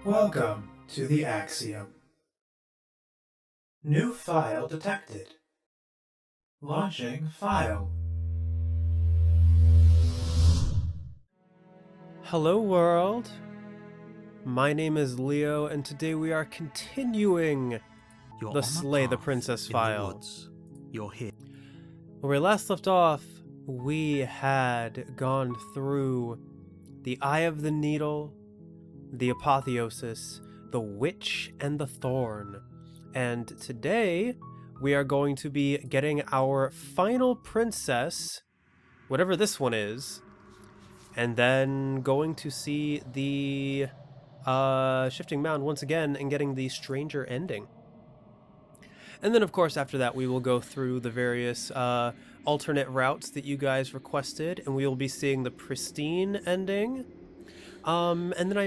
Welcome to the Axiom. New file detected. Launching file. Hello world, my name is Leo and today we are continuing the Slay the Princess file. You're here. Where we last left off, we had gone through the Eye of the Needle, the Apotheosis, the Witch, and the Thorn. And today we are going to be getting our final princess, whatever this one is, and then going to see the Shifting Mound once again and getting the Stranger ending. And then, of course, after that, we will go through the various alternate routes that you guys requested, and we will be seeing the Pristine ending. And then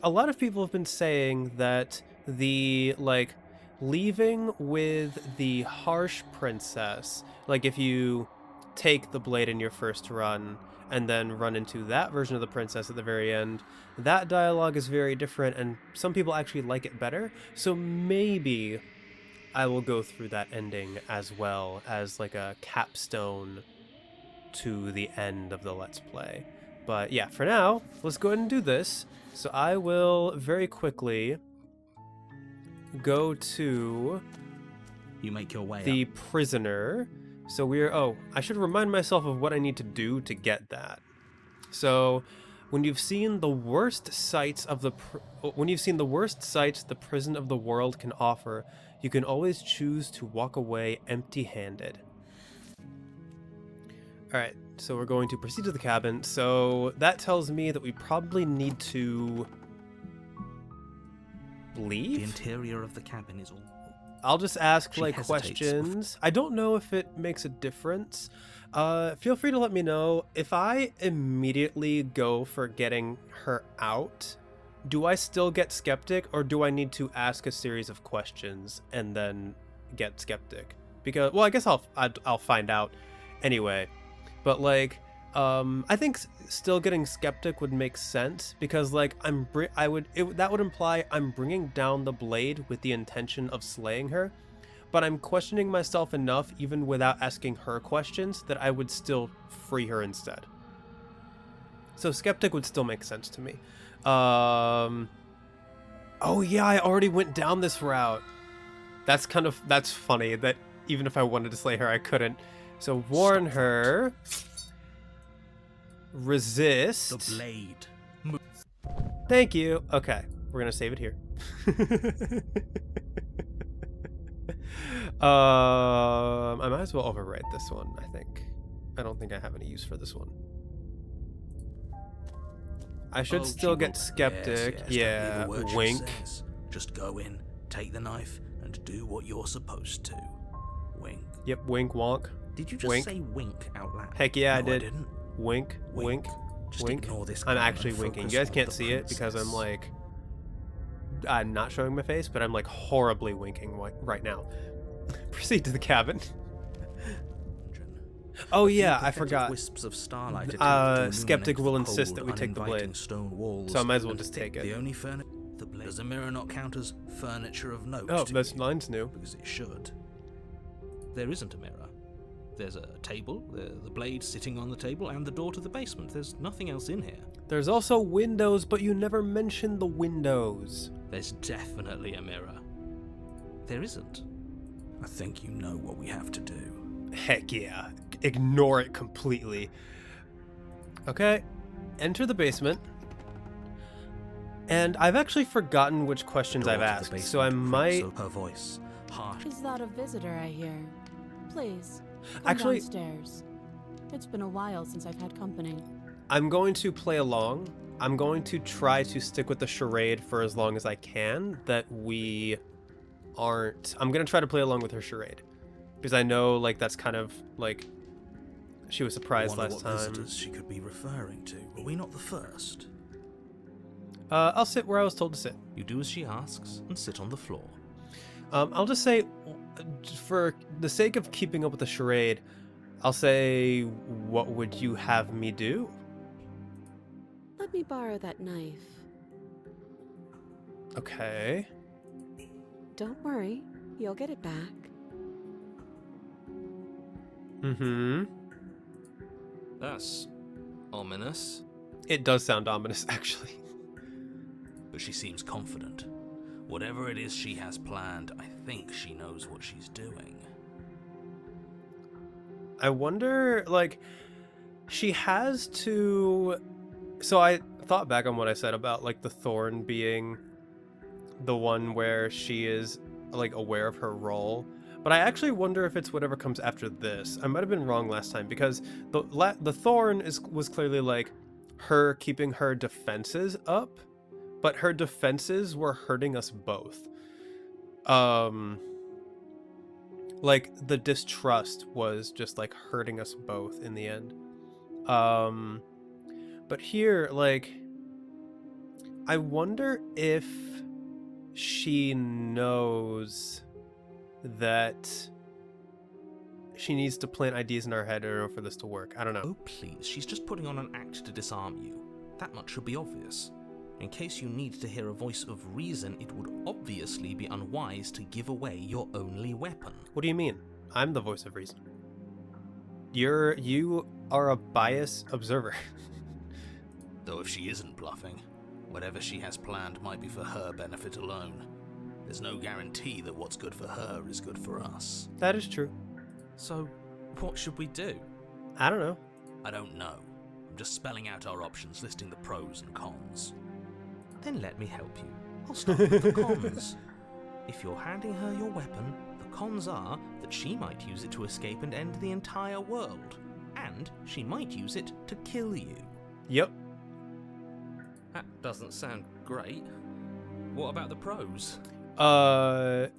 a lot of people have been saying that the, leaving with the Harsh Princess, like if you take the blade in your first run and then run into that version of the princess at the very end, that dialogue is very different, and some people actually like it better. So maybe I will go through that ending as well as like a capstone to the end of the Let's Play. But yeah, for now, let's go ahead and do this. So I will very quickly go to You make your way the up. prisoner. So I should remind myself of what I need to do to get that. So when you've seen the worst sights the prison of the world can offer, you can always choose to walk away empty-handed. All right, so we're going to proceed to the cabin. So that tells me that we probably need to leave? The interior of the cabin is all... I'll just ask She like hesitates questions. I don't know if it makes a difference. Feel free to let me know. If I immediately go for getting her out, do I still get skeptic, or do I need to ask a series of questions and then get skeptic? Because, well, I guess I'll find out anyway. But like, I think still getting skeptic would make sense, because like that would imply I'm bringing down the blade with the intention of slaying her, but I'm questioning myself enough even without asking her questions that I would still free her instead. So skeptic would still make sense to me. Oh yeah, I already went down this route. That's funny that even if I wanted to slay her, I couldn't. So warn her. Resist. The blade. Thank you. Okay, we're gonna save it here. I might as well overwrite this one, I think. I don't think I have any use for this one. I should still get skeptic. Yes, yeah, wink. Just go in, take the knife, and do what you're supposed to. Wink. Yep, wink, wonk. Did you just say wink out loud? Heck yeah, No, I did. I didn't. Wink, wink, Just wink. ignore this I'm clown actually and winking. focus You guys on can't the see it because I'm princess. I'm not showing my face, but I'm like horribly winking right now. Proceed to the cabin. Oh yeah, I forgot. Wisps of starlight Skeptic will insist that we take the blade, stone walls, so I might as well just take it. The only does a mirror not count as furniture of note? Oh, to this you? line's new. Because it should. There isn't a mirror. There's a table, the blade sitting on the table, and the door to the basement. There's nothing else in here. There's also windows, but you never mention the windows. There's definitely a mirror. There isn't. I think you know what we have to do. Heck yeah. Ignore it completely. Okay. Enter the basement. And I've actually forgotten which questions I've asked, so I might... Her voice, harsh. Is that a visitor I hear? Please, come Actually, downstairs. It's been a while since I've had company. I'm going to play along. I'm going to try to stick with the charade for as long as I can, that we aren't... I'm going to try to play along with her charade. Because I know, like, that's kind of, like... She was surprised last time. What visitors she could be referring to. Were we not the first? I'll sit where I was told to sit. You do as she asks and sit on the floor. I'll just say, for the sake of keeping up with the charade, I'll say, what would you have me do? Let me borrow that knife. Okay. Don't worry, you'll get it back. Mm-hmm. That's ominous. It does sound ominous, actually. But she seems confident. Whatever it is she has planned, I think she knows what she's doing. I wonder, like, she has to... So I thought back on what I said about, like, the thorn being the one where she is, like, aware of her role. But I actually wonder if it's whatever comes after this. I might have been wrong last time, because the thorn was clearly, like, her keeping her defenses up, but her defenses were hurting us both. Like, the distrust was just, like, hurting us both in the end. But here, like, I wonder if she knows that she needs to plant ideas in our head in order for this to work. I don't know. Oh, please, she's just putting on an act to disarm you. That much should be obvious. In case you need to hear a voice of reason, it would obviously be unwise to give away your only weapon. What do you mean? I'm the voice of reason. You are a biased observer. Though if she isn't bluffing, whatever she has planned might be for her benefit alone. There's no guarantee that what's good for her is good for us. That is true. So, what should we do? I don't know. I don't know. I'm just spelling out our options, listing the pros and cons. Then let me help you. I'll start with the cons. If you're handing her your weapon, the cons are that she might use it to escape and end the entire world. And she might use it to kill you. Yep. That doesn't sound great. What about the pros? There are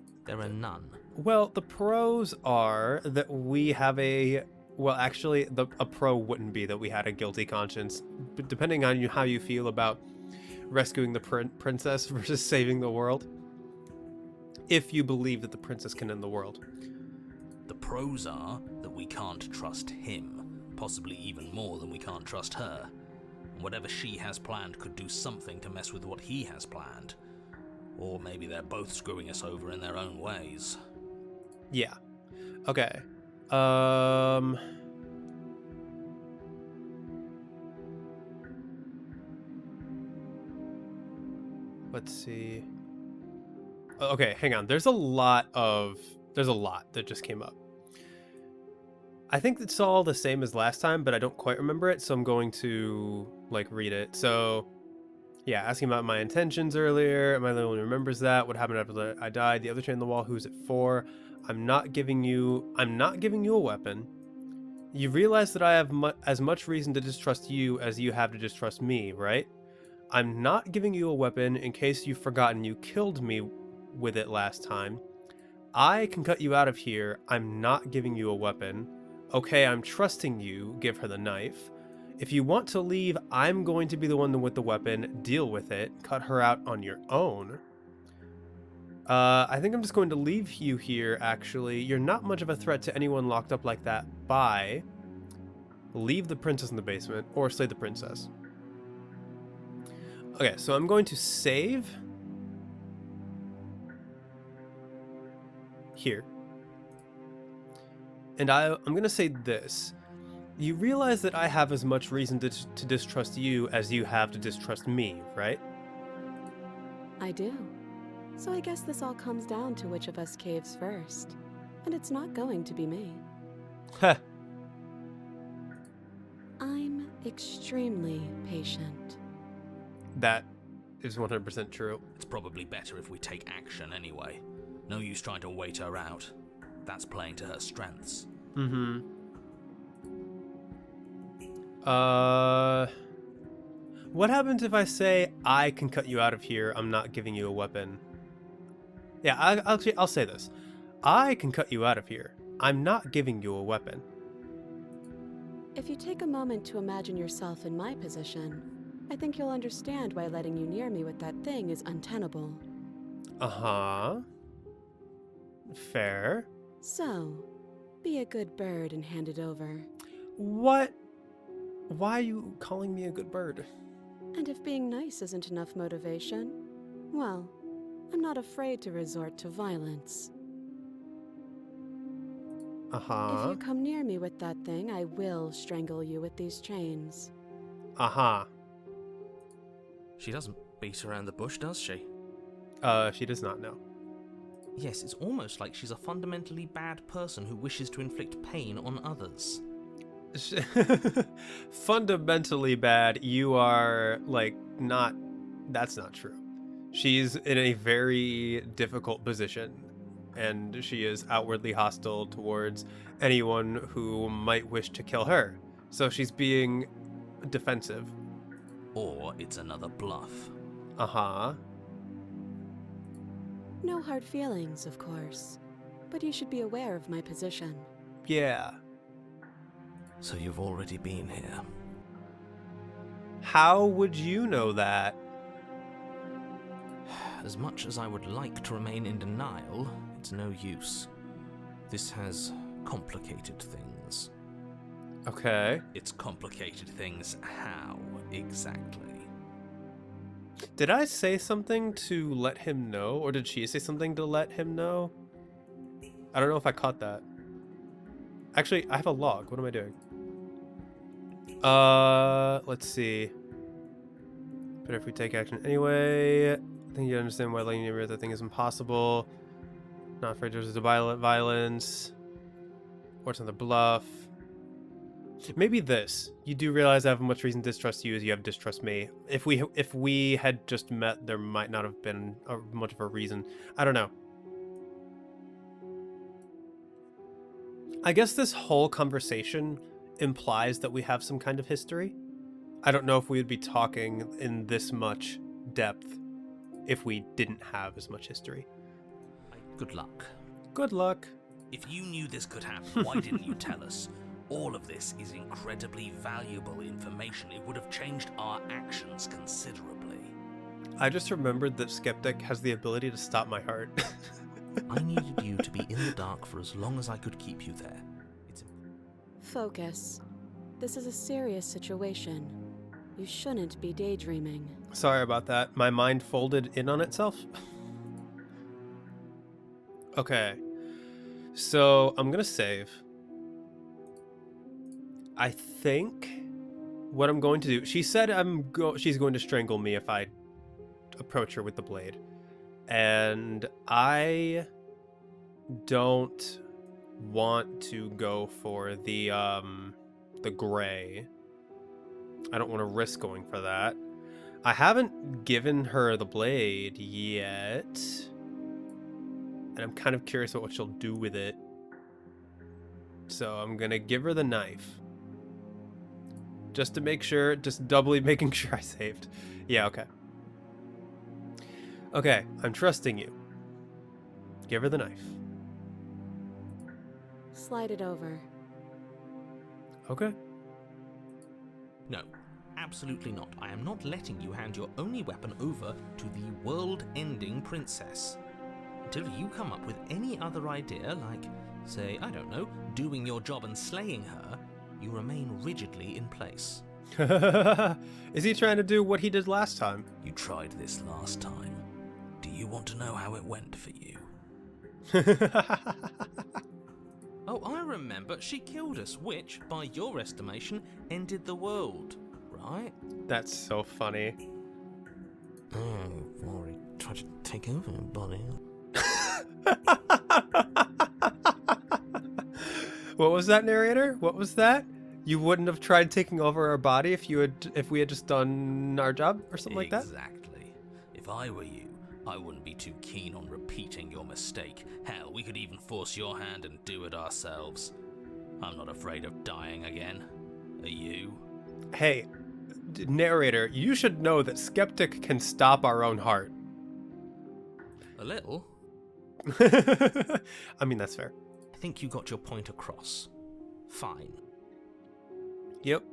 none. Well, the pros are that we have a... Well, actually, a pro wouldn't be that we had a guilty conscience. But depending on how you feel about rescuing the princess versus saving the world. If you believe that the princess can end the world. The pros are that we can't trust him. Possibly even more than we can't trust her. Whatever she has planned could do something to mess with what he has planned. Or maybe they're both screwing us over in their own ways. Yeah. Okay. Let's see. Okay, hang on. There's a lot that just came up. I think it's all the same as last time, but I don't quite remember it, so I'm going to, like, read it. So, yeah, asking about my intentions earlier. Am I the only one who remembers that? What happened after I died? The other chain on the wall, who's it for? I'm not giving you a weapon. You realize that I have as much reason to distrust you as you have to distrust me, right? I'm not giving you a weapon in case you've forgotten you killed me with it last time. I can cut you out of here. I'm not giving you a weapon. Okay, I'm trusting you. Give her the knife. If you want to leave, I'm going to be the one with the weapon. Deal with it. Cut her out on your own. I think I'm just going to leave you here, actually. You're not much of a threat to anyone locked up like that. Bye. Leave the princess in the basement, or slay the princess. Okay, so I'm going to save. Here. And I'm going to say this. You realize that I have as much reason to distrust you as you have to distrust me, right? I do. So I guess this all comes down to which of us caves first. And it's not going to be me. Heh. I'm extremely patient. That is 100% true. It's probably better if we take action anyway. No use trying to wait her out. That's playing to her strengths. Mm-hmm. What happens if I say I can cut you out of here? I'm not giving you a weapon. Yeah, I'll say this. I can cut you out of here. I'm not giving you a weapon. If you take a moment to imagine yourself in my position, I think you'll understand why letting you near me with that thing is untenable. Uh-huh. Fair. So, be a good bird and hand it over. What? Why are you calling me a good bird? And if being nice isn't enough motivation, well, I'm not afraid to resort to violence. If Uh-huh. you come near me with that thing, I will strangle you with these chains. Uh-huh. She doesn't beat around the bush, does she? She does not know. Yes, it's almost like she's a fundamentally bad person who wishes to inflict pain on others. Fundamentally bad, you are, like, not... That's not true. She's in a very difficult position, and she is outwardly hostile towards anyone who might wish to kill her. So she's being defensive. Or it's another bluff. Uh-huh. No hard feelings, of course. But you should be aware of my position. Yeah. So you've already been here. How would you know that? As much as I would like to remain in denial, it's no use. This has complicated things. Okay. It's complicated things how, exactly? Did I say something to let him know, or did she say something to let him know? I don't know if I caught that. Actually, I have a log. What am I doing? Let's see. But if we take action anyway, I think you understand why letting you realize that thing is impossible. Not afraid to violence. Or it's another bluff. Maybe this. You do realize I have as much reason to distrust you as you have to distrust me. If we had just met, there might not have been much of a reason. I don't know. I guess this whole conversation implies that we have some kind of history. I don't know if we would be talking in this much depth if we didn't have as much history. Good luck. Good luck. If you knew this could happen, why didn't you tell us? All of this is incredibly valuable information. It would have changed our actions considerably. I just remembered that Skeptic has the ability to stop my heart. I needed you to be in the dark for as long as I could keep you there. Focus. This is a serious situation. You shouldn't be daydreaming. Sorry about that. My mind folded in on itself. Okay. So I'm gonna save. I think what I'm going to do... She said she's going to strangle me if I approach her with the blade. And I don't want to go for the gray. I don't want to risk going for that. I haven't given her the blade yet. And I'm kind of curious about what she'll do with it. So I'm going to give her the knife. Just to make sure, just doubly making sure I saved. Yeah, okay. Okay, I'm trusting you. Give her the knife. Slide it over. Okay. No, absolutely not. I am not letting you hand your only weapon over to the world-ending princess. Until you come up with any other idea, like, say, I don't know, doing your job and slaying her, you remain rigidly in place. Is he trying to do what he did last time? You tried this last time. Do you want to know how it went for you? Oh, I remember. She killed us, which, by your estimation, ended the world, right? That's so funny. Oh, Rory tried to take over, buddy. What was that, narrator? What was that? You wouldn't have tried taking over our body if we had just done our job or something like that? Exactly. If I were you, I wouldn't be too keen on repeating your mistake. Hell, we could even force your hand and do it ourselves. I'm not afraid of dying again. Are you? Hey, narrator, you should know that Skeptic can stop our own heart. A little. I mean, that's fair. I think you got your point across. Fine. Yep.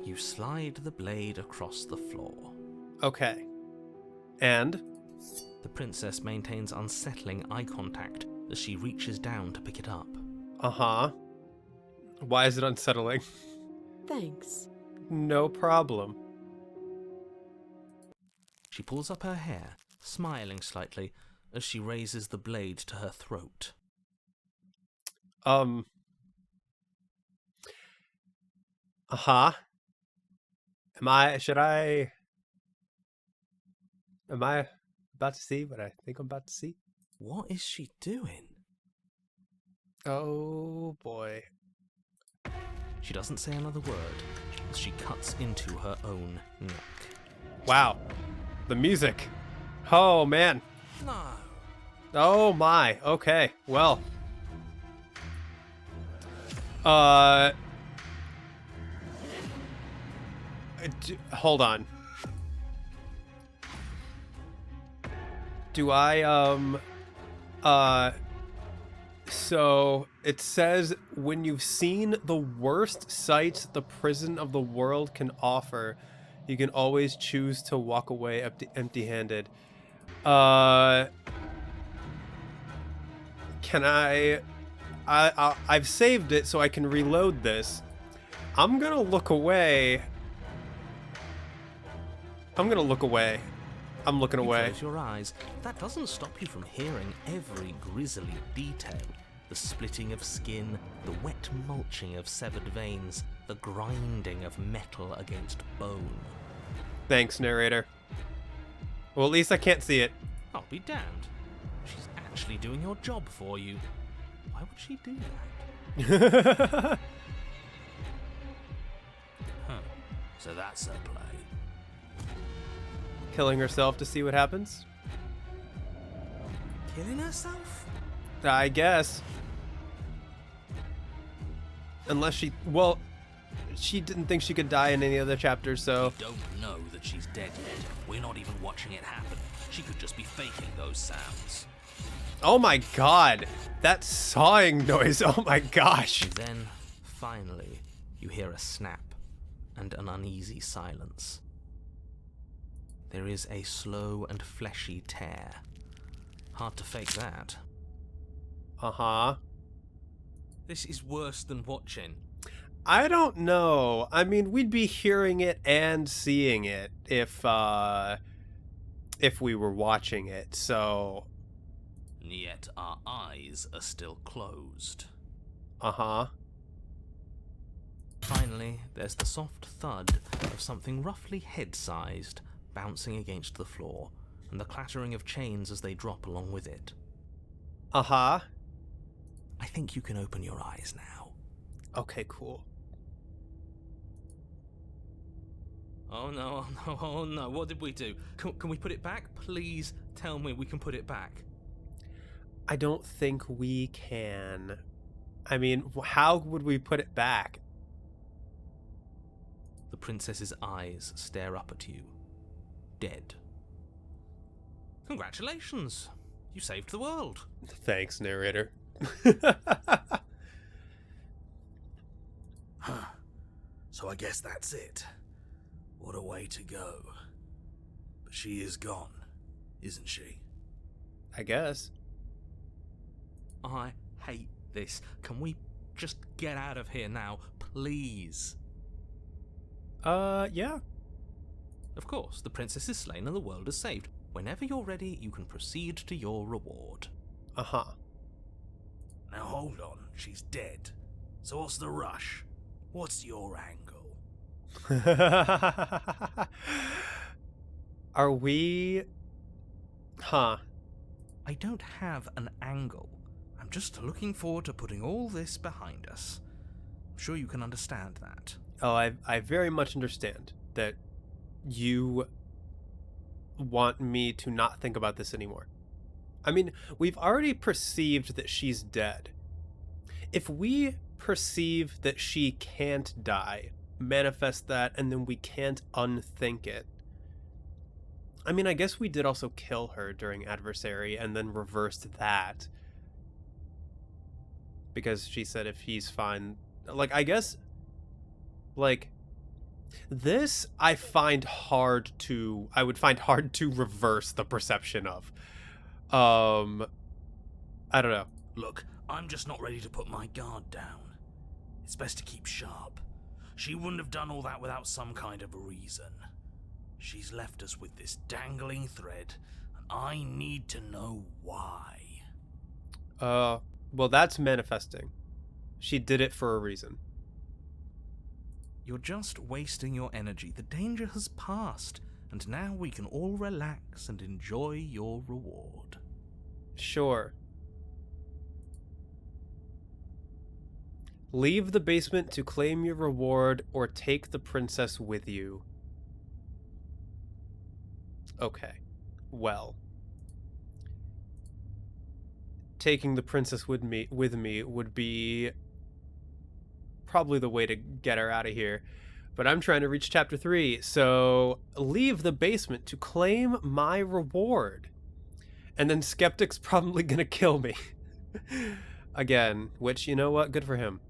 You slide the blade across the floor. Okay. And? The princess maintains unsettling eye contact as she reaches down to pick it up. Uh-huh. Why is it unsettling? Thanks. No problem. She pulls up her hair smiling slightly as she raises the blade to her throat. Uh-huh. Am I about to see what I think I'm about to see? What is she doing? Oh, boy. She doesn't say another word as she cuts into her own neck. Wow. The music. Oh, man. No. Oh, my. Okay. Well. Hold on. Do I, so it says, when you've seen the worst sights the prison of the world can offer, you can always choose to walk away empty-handed. Can I've saved it so I can reload this. I'm gonna look away. I'm looking You away. close your eyes. That doesn't stop you from hearing every grisly detail. The splitting of skin, the wet mulching of severed veins, the grinding of metal against bone. Thanks, narrator. Well, at least I can't see it. I'll be damned. She's actually doing your job for you. Why would she do that? Huh. So that's her play. Killing herself to see what happens? Killing herself? I guess. Unless she... Well, she didn't think she could die in any other chapter, so... We don't know that she's dead yet. We're not even watching it happen. She could just be faking those sounds. Oh my god! That sawing noise, oh my gosh! And then, finally, you hear a snap and an uneasy silence. There is a slow and fleshy tear. Hard to fake that. Uh-huh. This is worse than watching. I don't know. I mean, we'd be hearing it and seeing it if we were watching it, so... Yet our eyes are still closed. Uh-huh. Finally, there's the soft thud of something roughly head-sized bouncing against the floor, and the clattering of chains as they drop along with it. Uh-huh. I think you can open your eyes now. Okay, cool. Oh no, oh no, oh no, what did we do? Can we put it back? Please tell me we can put it back. I don't think we can. I mean, how would we put it back? The princess's eyes stare up at you. Dead. Congratulations! You saved the world. Thanks, narrator. Huh. So I guess that's it. What a way to go. But she is gone, isn't she? I guess. I hate this. Can we just get out of here now, please? Yeah. Of course, the princess is slain and the world is saved. Whenever you're ready, you can proceed to your reward. Uh-huh. Now hold on, she's dead. So what's the rush? What's your angle? Are we... Huh. I don't have an angle. I'm just looking forward to putting all this behind us. I'm sure you can understand that. Oh, I very much understand that you want me to not think about this anymore. I mean, we've already perceived that she's dead. If we perceive that she can't die, manifest that, and then we can't unthink it. I mean, I guess we did also kill her during Adversary and then reversed that. Because she said if he's fine... Like, I guess... Like... This, I would find hard to reverse the perception of. I don't know. Look, I'm just not ready to put my guard down. It's best to keep sharp. She wouldn't have done all that without some kind of a reason. She's left us with this dangling thread, I need to know why. Well, that's manifesting. She did it for a reason. You're just wasting your energy. The danger has passed, and now we can all relax and enjoy your reward. Sure. Leave the basement to claim your reward or take the princess with you. Okay. Well. Taking the princess with me would be probably the way to get her out of here. But I'm trying to reach chapter 3, so leave the basement to claim my reward. And then Skeptic's probably gonna kill me. Again, which, you know what? Good for him.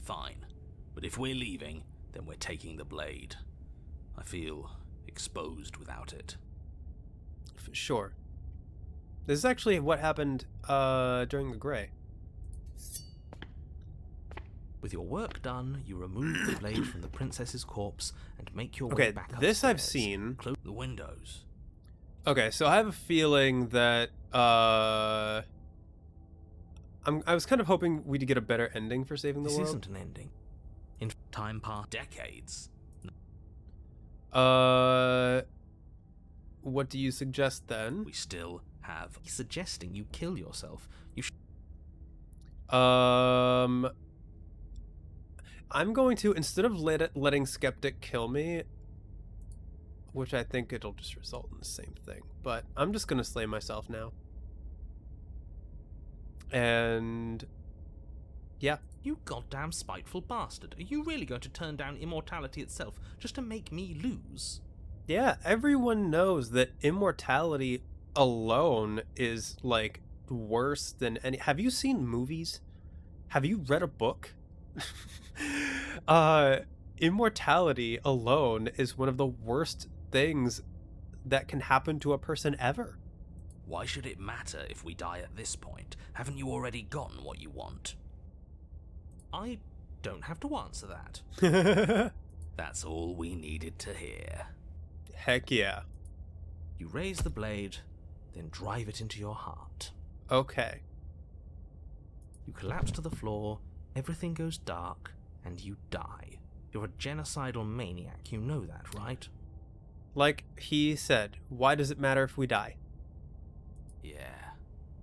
Fine. But if we're leaving, then we're taking the blade. I feel exposed without it. Sure. This is actually what happened during the Grey. With your work done, you remove the blade from the princess's corpse and make your way Okay, back this I've upstairs. seen. Close the windows. Okay, so I have a feeling that I was kind of hoping we'd get a better ending for saving the This world. isn't an ending. In time past Decades. What do you suggest then? We still have. suggesting you kill yourself. You should I'm going to, instead of letting Skeptic kill me, which I think it'll just result in the same thing, but I'm just going to slay myself now. And yeah. You goddamn spiteful bastard. Are you really going to turn down immortality itself just to make me lose? Yeah, everyone knows that immortality alone is, like, worse than any... Have you seen movies? Have you read a book? Immortality alone is one of the worst things that can happen to a person ever. Why should it matter if we die at this point? Haven't you already gotten what you want? I don't have to answer that. That's all we needed to hear. Heck yeah. You raise the blade, then drive it into your heart. Okay. You collapse to the floor, everything goes dark, and you die. You're a genocidal maniac, you know that, right? Like he said, why does it matter if we die? Yeah,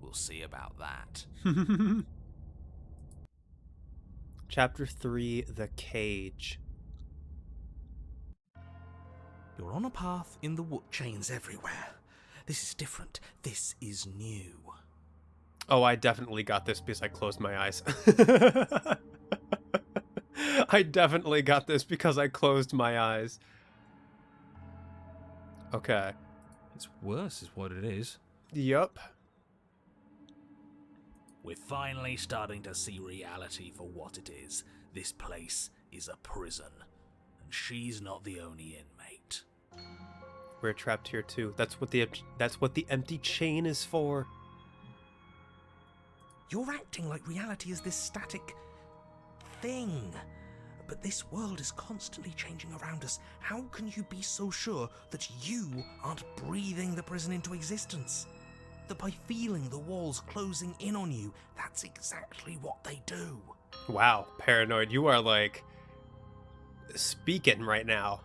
we'll see about that. Chapter 3, The Cage. You're on a path in the wood. Chains everywhere. This is different. This is new. Oh, I definitely got this because I closed my eyes. I definitely got this because I closed my eyes. Okay. It's worse, is what it is. Yup. We're finally starting to see reality for what it is. This place is a prison, and she's not the only inmate. We're trapped here too. That's what the empty chain is for. You're acting like reality is this static thing. But this world is constantly changing around us. How can you be so sure that you aren't breathing the prison into existence? That by feeling the walls closing in on you, that's exactly what they do. Wow, Paranoid, you are like speaking right now.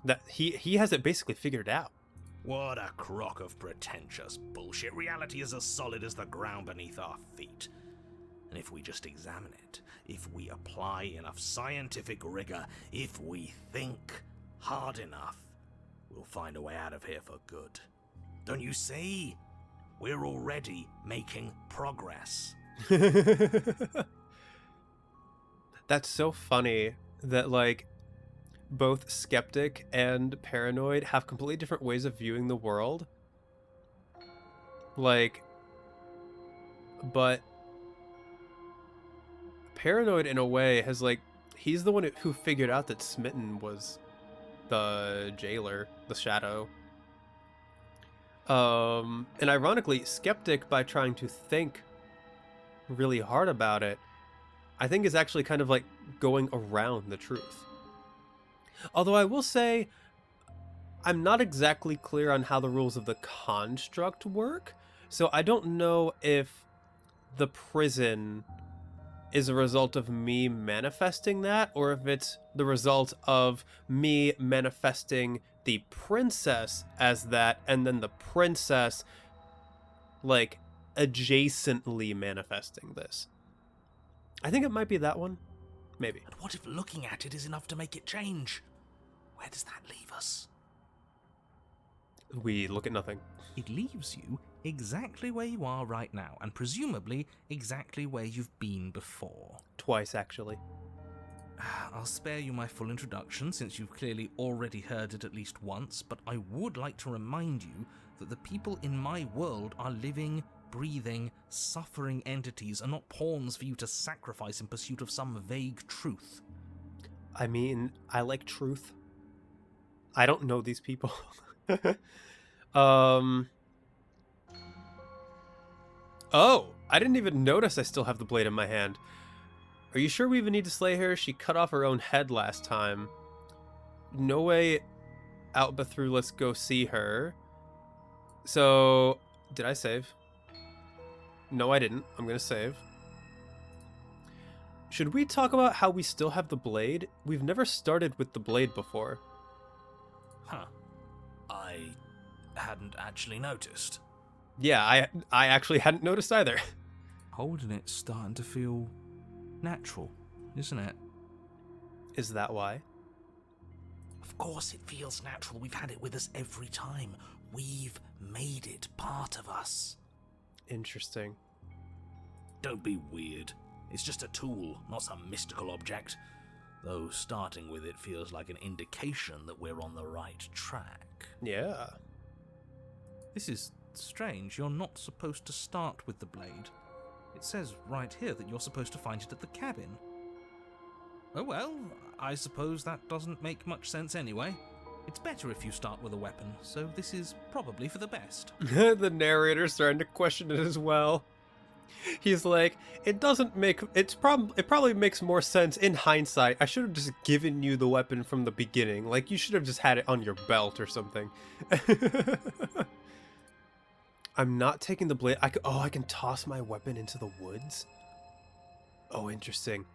That he has it basically figured out. What a crock of pretentious bullshit. Reality is as solid as the ground beneath our feet. And if we just examine it, if we apply enough scientific rigor, if we think hard enough, we'll find a way out of here for good. Don't you see? We're already making progress. That's so funny that, like, both Skeptic and Paranoid have completely different ways of viewing the world. Like, but Paranoid, in a way, has, like, he's the one who figured out that Smitten was the jailer, the shadow. And ironically, Skeptic, by trying to think really hard about it, I think is actually kind of like going around the truth. Although I will say, I'm not exactly clear on how the rules of the construct work, so I don't know if the prison is a result of me manifesting that, or if it's the result of me manifesting the princess as that, and then the princess, like, adjacently manifesting this. I think it might be that one. Maybe. And what if looking at it is enough to make it change? Where does that leave us? We look at nothing. It leaves you exactly where you are right now, and presumably exactly where you've been before. Twice, actually. I'll spare you my full introduction, since you've clearly already heard it at least once, but I would like to remind you that the people in my world are living, breathing, suffering entities, and not pawns for you to sacrifice in pursuit of some vague truth. I mean, I like truth. I don't know these people. Oh, I didn't even notice I still have the blade in my hand. Are you sure we even need to slay her? She cut off her own head last time. No way out but through. Let's go see her. So, did I save? No, I didn't. I'm gonna save. Should we talk about how we still have the blade? We've never started with the blade before. Huh. I hadn't actually noticed. Yeah, I actually hadn't noticed either. Holding it's starting to feel natural, isn't it? Is that why? Of course it feels natural. We've had it with us every time. We've made it part of us. Interesting. Don't be weird. It's just a tool, not some mystical object. Though starting with it feels like an indication that we're on the right track. Yeah. This is strange. You're not supposed to start with the blade. It says right here that you're supposed to find it at the cabin. Oh well, I suppose that doesn't make much sense anyway. It's better if you start with a weapon, so this is probably for the best. The narrator's starting to question it as well. He's like, it probably makes more sense in hindsight. I should have just given you the weapon from the beginning. Like, you should have just had it on your belt or something. I'm not taking the blade. I can toss my weapon into the woods? Oh, interesting.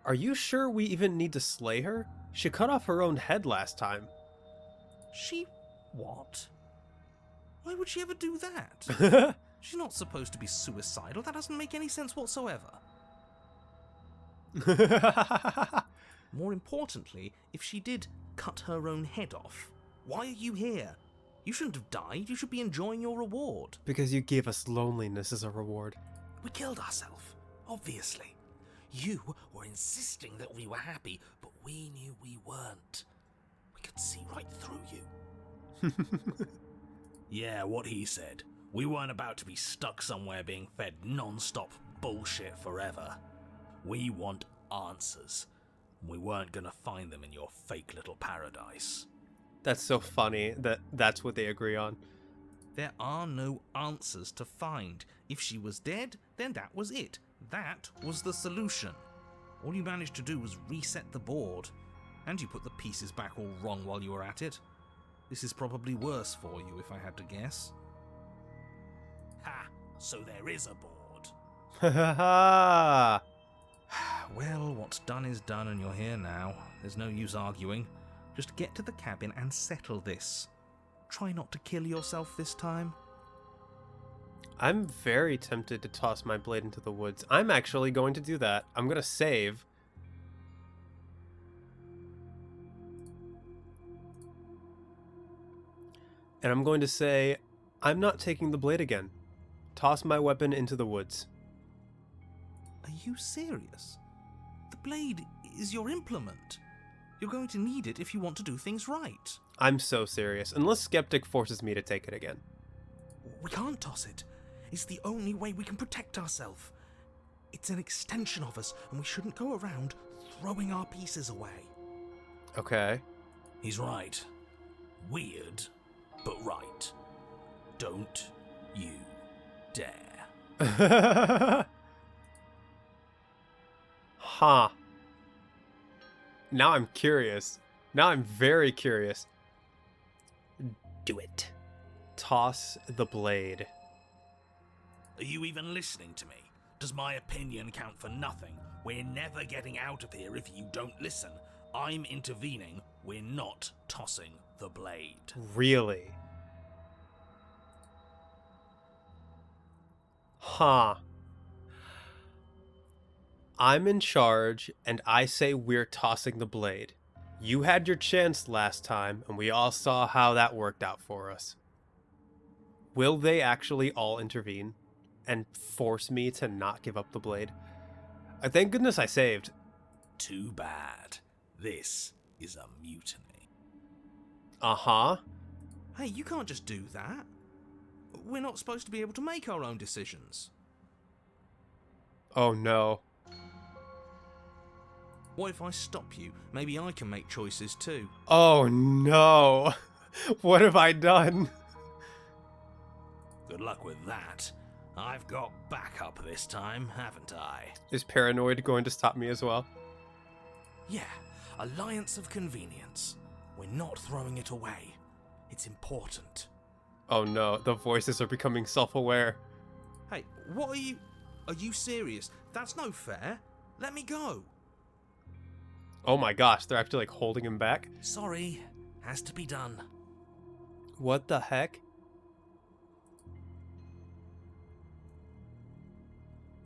Are you sure we even need to slay her? She cut off her own head last time. She... what? Why would she ever do that? She's not supposed to be suicidal. That doesn't make any sense whatsoever. More importantly, if she did cut her own head off, why are you here? You shouldn't have died. You should be enjoying your reward. Because you gave us loneliness as a reward. We killed ourselves, obviously. You were insisting that we were happy, but we knew we weren't. We could see right through you. Yeah, what he said. We weren't about to be stuck somewhere being fed non-stop bullshit forever. We want answers. We weren't gonna find them in your fake little paradise. That's so funny that that's what they agree on. There are no answers to find. If she was dead, then that was it. That was the solution. All you managed to do was reset the board. And you put the pieces back all wrong while you were at it. This is probably worse for you, if I had to guess. Ha! So there is a board. Ha ha ha! Well, what's done is done and you're here now. There's no use arguing. Just get to the cabin and settle this. Try not to kill yourself this time. I'm very tempted to toss my blade into the woods. I'm actually going to do that. I'm going to save. And I'm going to say, I'm not taking the blade again. Toss my weapon into the woods. Are you serious? The blade is your implement. You're going to need it if you want to do things right. I'm so serious, unless Skeptic forces me to take it again. We can't toss it. It's the only way we can protect ourselves. It's an extension of us, and we shouldn't go around throwing our pieces away. Okay. He's right. Weird, but right. Don't you dare. Huh. Now I'm curious. Now I'm very curious. Do it. Toss the blade. Are you even listening to me? Does my opinion count for nothing? We're never getting out of here if you don't listen. I'm intervening. We're not tossing the blade. Really? Huh. I'm in charge, and I say we're tossing the blade. You had your chance last time, and we all saw how that worked out for us. Will they actually all intervene and force me to not give up the blade? Thank goodness I saved. Too bad. This is a mutiny. Uh-huh. Hey, you can't just do that. We're not supposed to be able to make our own decisions. Oh no. What if I stop you? Maybe I can make choices too. Oh no. What have I done? Good luck with that. I've got backup this time, haven't I? Is Paranoid going to stop me as well? Yeah, alliance of convenience. We're not throwing it away. It's important. Oh no, the voices are becoming self-aware. Hey, what are you... Are you serious? That's no fair. Let me go. Oh my gosh, they're actually like holding him back. Sorry, has to be done. What the heck?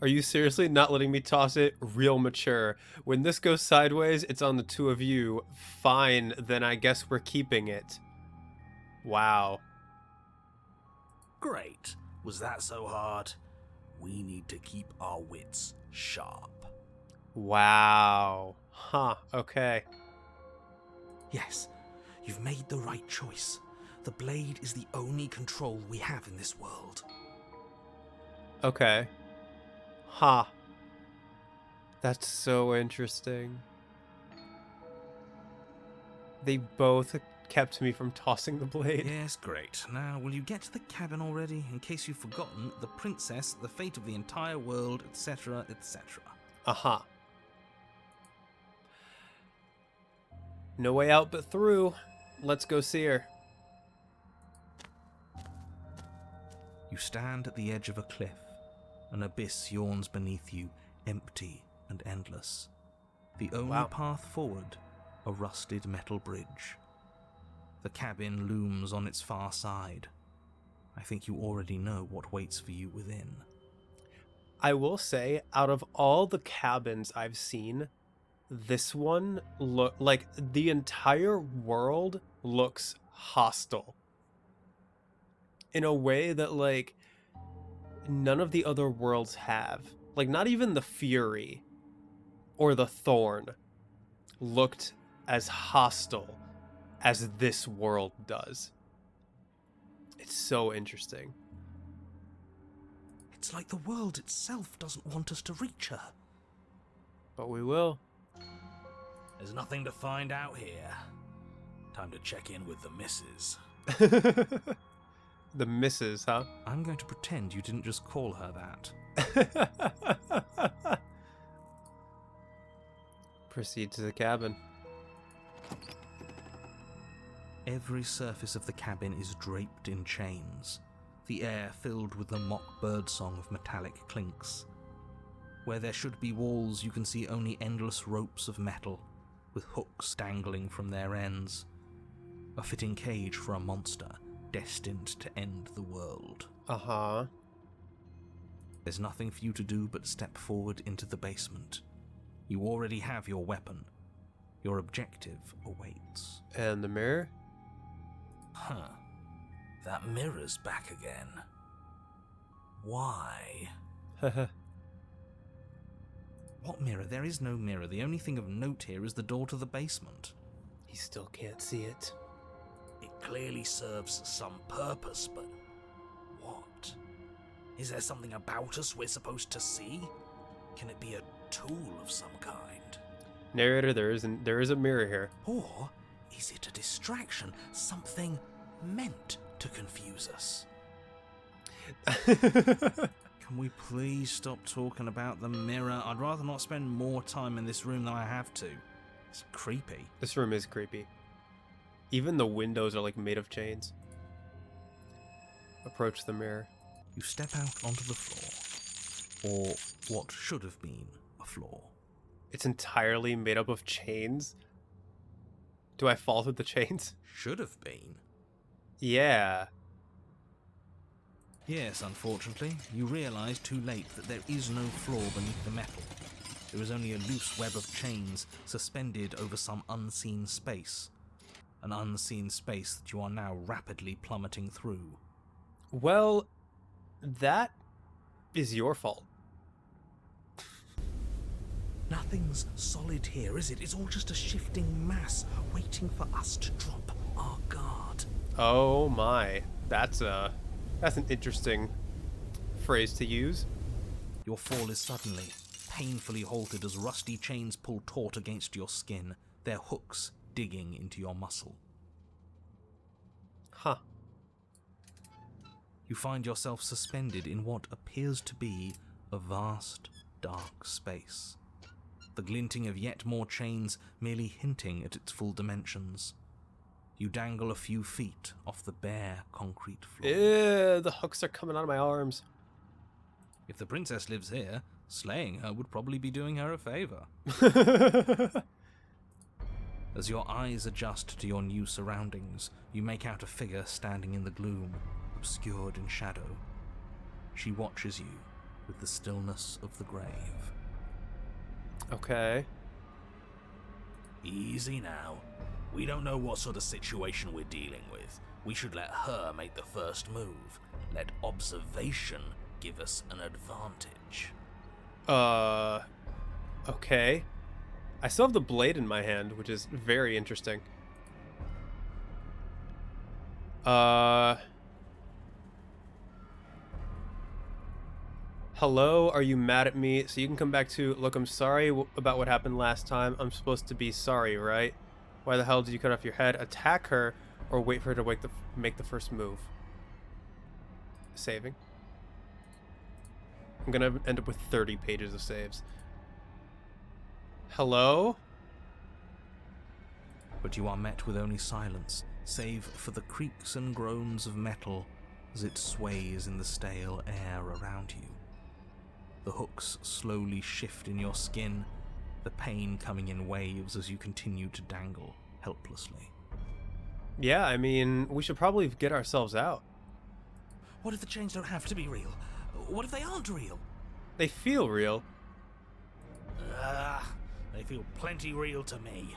Are you seriously not letting me toss it? Real mature. When this goes sideways, it's on the two of you. Fine, then I guess we're keeping it. Wow. Great. Was that so hard? We need to keep our wits sharp. Wow. Huh, okay. Yes, you've made the right choice. The blade is the only control we have in this world. Okay. Huh. That's so interesting. They both kept me from tossing the blade. Yes, great. Now, will you get to the cabin already? In case you've forgotten, the princess, the fate of the entire world, etc., etc. Uh-huh. No way out but through. Let's go see her. You stand at the edge of a cliff. An abyss yawns beneath you, empty and endless. The only path forward, a rusted metal bridge. The cabin looms on its far side. I think you already know what waits for you within. I will say, out of all the cabins I've seen, this one look like the entire world looks hostile. In a way that like none of the other worlds have. Like not even the Fury or the Thorn looked as hostile as this world does. It's so interesting. It's like the world itself doesn't want us to reach her. But we will. There's nothing to find out here. Time to check in with the missus. The missus, huh? I'm going to pretend you didn't just call her that. Proceed to the cabin. Every surface of the cabin is draped in chains, the air filled with the mock birdsong of metallic clinks. Where there should be walls, you can see only endless ropes of metal, with hooks dangling from their ends. A fitting cage for a monster destined to end the world. Uh-huh. There's nothing for you to do but step forward into the basement. You already have your weapon. Your objective awaits. And the mirror? Huh. That mirror's back again. Why? What mirror? There is no mirror. The only thing of note here is the door to the basement. He still can't see it. It clearly serves some purpose, but what? Is there something about us we're supposed to see? Can it be a tool of some kind? Narrator, there is a mirror here. Or is it a distraction? Something meant to confuse us? Can we please stop talking about the mirror? I'd rather not spend more time in this room than I have to. It's creepy. This room is creepy. Even the windows are like made of chains. approach the mirror. You step out onto the floor, or what should have been a floor. It's entirely made up of chains. Do I fall through the chains? Should have been? Yeah. Yes, unfortunately, you realise too late that there is no floor beneath the metal. There is only a loose web of chains suspended over some unseen space. An unseen space that you are now rapidly plummeting through. Well, that is your fault. Nothing's solid here, is it? It's all just a shifting mass waiting for us to drop our guard. Oh my. That's an interesting phrase to use. Your fall is suddenly, painfully halted as rusty chains pull taut against your skin, their hooks digging into your muscle. Huh. You find yourself suspended in what appears to be a vast, dark space. The glinting of yet more chains merely hinting at its full dimensions. You dangle a few feet off the bare concrete floor. Ew, the hooks are coming out of my arms. If the princess lives here, slaying her would probably be doing her a favor. As your eyes adjust to your new surroundings, you make out a figure standing in the gloom, obscured in shadow. She watches you with the stillness of the grave. Okay. Easy now. We don't know what sort of situation we're dealing with. We should let her make the first move. Let observation give us an advantage. Okay. I still have the blade in my hand, which is very interesting. Hello, are you mad at me? So you can come back to, look, I'm sorry about what happened last time. I'm supposed to be sorry, right? Why the hell did you cut off your head? Attack her, or wait for her to make the first move. Saving. I'm gonna end up with 30 pages of saves. Hello? But you are met with only silence, save for the creaks and groans of metal as it sways in the stale air around you. The hooks slowly shift in your skin, the pain coming in waves as you continue to dangle helplessly. Yeah, I mean, we should probably get ourselves out. What if the chains don't have to be real? What if they aren't real? They feel real. They feel plenty real to me.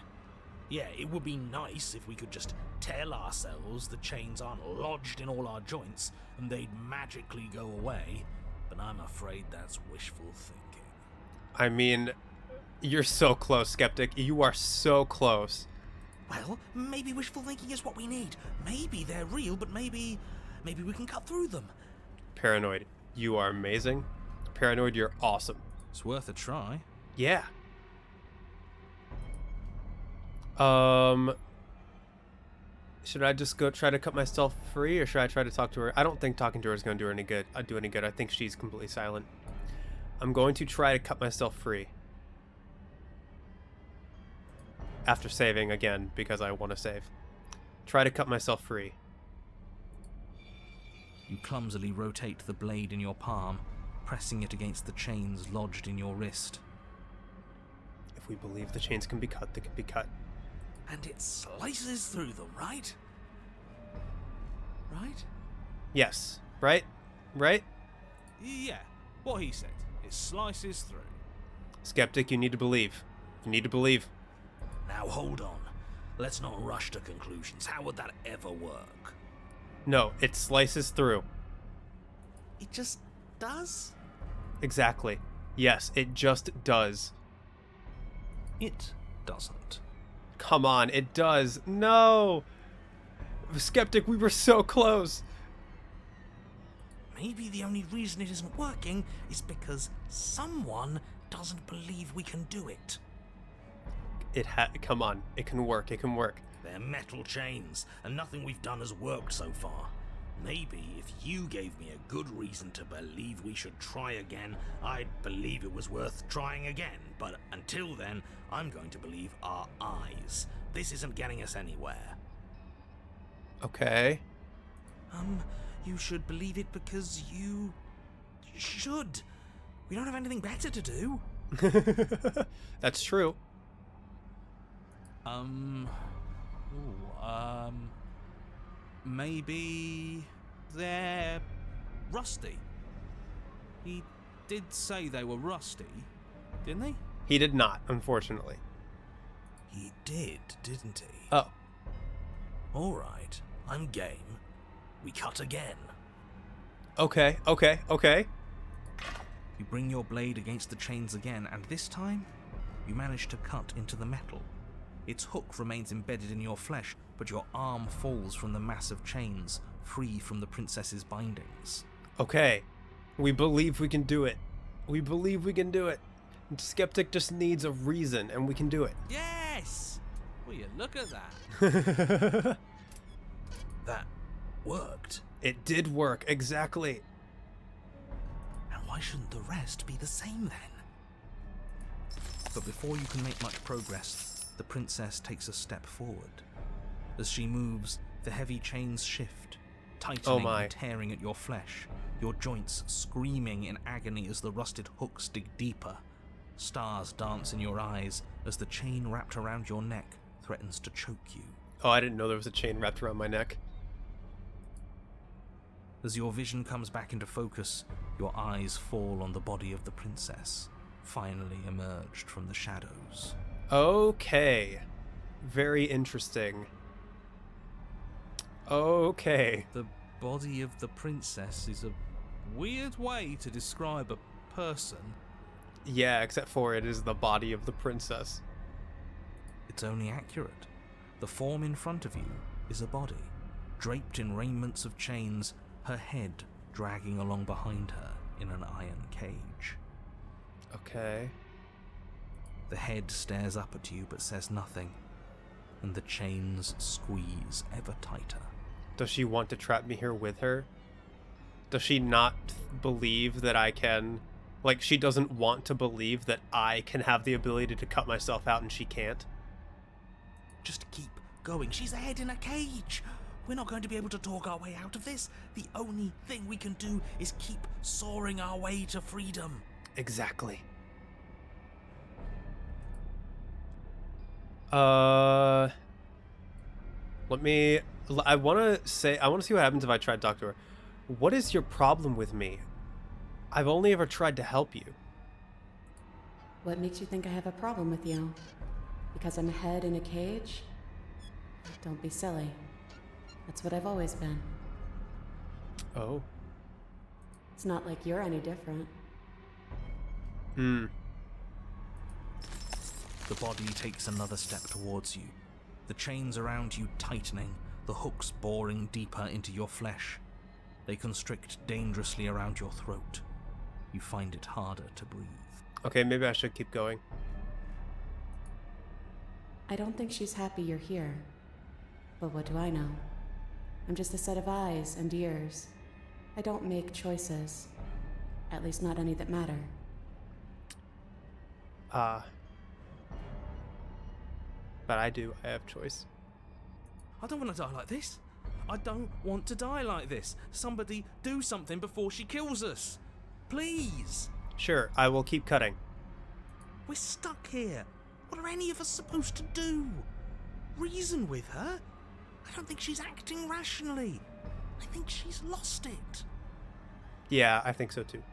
Yeah, it would be nice if we could just tell ourselves the chains aren't lodged in all our joints and they'd magically go away, but I'm afraid that's wishful thinking. I mean, you're so close, Skeptic. You are so close. Well, maybe wishful thinking is what we need. Maybe they're real, but maybe we can cut through them. Paranoid, you are amazing. Paranoid, you're awesome. It's worth a try. Yeah. Should I just go try to cut myself free, or should I try to talk to her? I don't think talking to her is going to do any good. I think she's completely silent. I'm going to try to cut myself free. After saving again, because I want to save. Try to cut myself free. You clumsily rotate the blade in your palm, pressing it against the chains lodged in your wrist. If we believe the chains can be cut, they can be cut. And it slices through them, right? Right? Yes. Right? Right? Yeah, what he said. It slices through. Skeptic, you need to believe. You need to believe. Now hold on. Let's not rush to conclusions. How would that ever work? No, it slices through. It just does? Exactly. Yes, it just does. It doesn't. Come on, it does. No! Skeptic, we were so close. Maybe the only reason it isn't working is because someone doesn't believe we can do it. Come on, it can work, it can work. They're metal chains, and nothing we've done has worked so far. Maybe if you gave me a good reason to believe we should try again, I'd believe it was worth trying again. But until then, I'm going to believe our eyes. This isn't getting us anywhere. Okay. You should believe it because you should. We don't have anything better to do. That's true. Maybe they're rusty. He did say they were rusty, didn't he? He did not, unfortunately. He did, didn't he? Oh. All right, I'm game. We cut again. Okay. You bring your blade against the chains again, and this time, you manage to cut into the metal. Its hook remains embedded in your flesh, but your arm falls from the mass of chains, free from the princess's bindings. Okay. We believe we can do it. We believe we can do it. Skeptic just needs a reason, and we can do it. Yes! Will you look at that? That worked. It did work, exactly. And why shouldn't the rest be the same then? But before you can make much progress, the princess takes a step forward. As she moves, the heavy chains shift, tightening and tearing at your flesh, your joints screaming in agony as the rusted hooks dig deeper. Stars dance in your eyes as the chain wrapped around your neck threatens to choke you. Oh, I didn't know there was a chain wrapped around my neck. As your vision comes back into focus, your eyes fall on the body of the princess, finally emerged from the shadows. Okay. Very interesting. Okay. The body of the princess is a weird way to describe a person. Yeah, except for it is the body of the princess. It's only accurate. The form in front of you is a body, draped in raiments of chains, her head dragging along behind her in an iron cage. Okay. The head stares up at you but says nothing, and the chains squeeze ever tighter. Does she want to trap me here with her? Does she not believe that I can... Like, she doesn't want to believe that I can have the ability to cut myself out and she can't? Just keep going. She's a head in a cage. We're not going to be able to talk our way out of this. The only thing we can do is keep soaring our way to freedom. Exactly. I want to see what happens if I try to talk to her. What is your problem with me? I've only ever tried to help you. What makes you think I have a problem with you? Because I'm a head in a cage? Don't be silly. That's what I've always been. Oh. It's not like you're any different. Hmm. The body takes another step towards you, the chains around you tightening, the hooks boring deeper into your flesh. They constrict dangerously around your throat. You find it harder to breathe. Okay, maybe I should keep going. I don't think she's happy you're here. But what do I know? I'm just a set of eyes and ears. I don't make choices. At least not any that matter. But I do. I have choice. I don't want to die like this. I don't want to die like this. Somebody do something before she kills us. Please. Sure, I will keep cutting. We're stuck here. What are any of us supposed to do? Reason with her? I don't think she's acting rationally. I think she's lost it. Yeah, I think so too.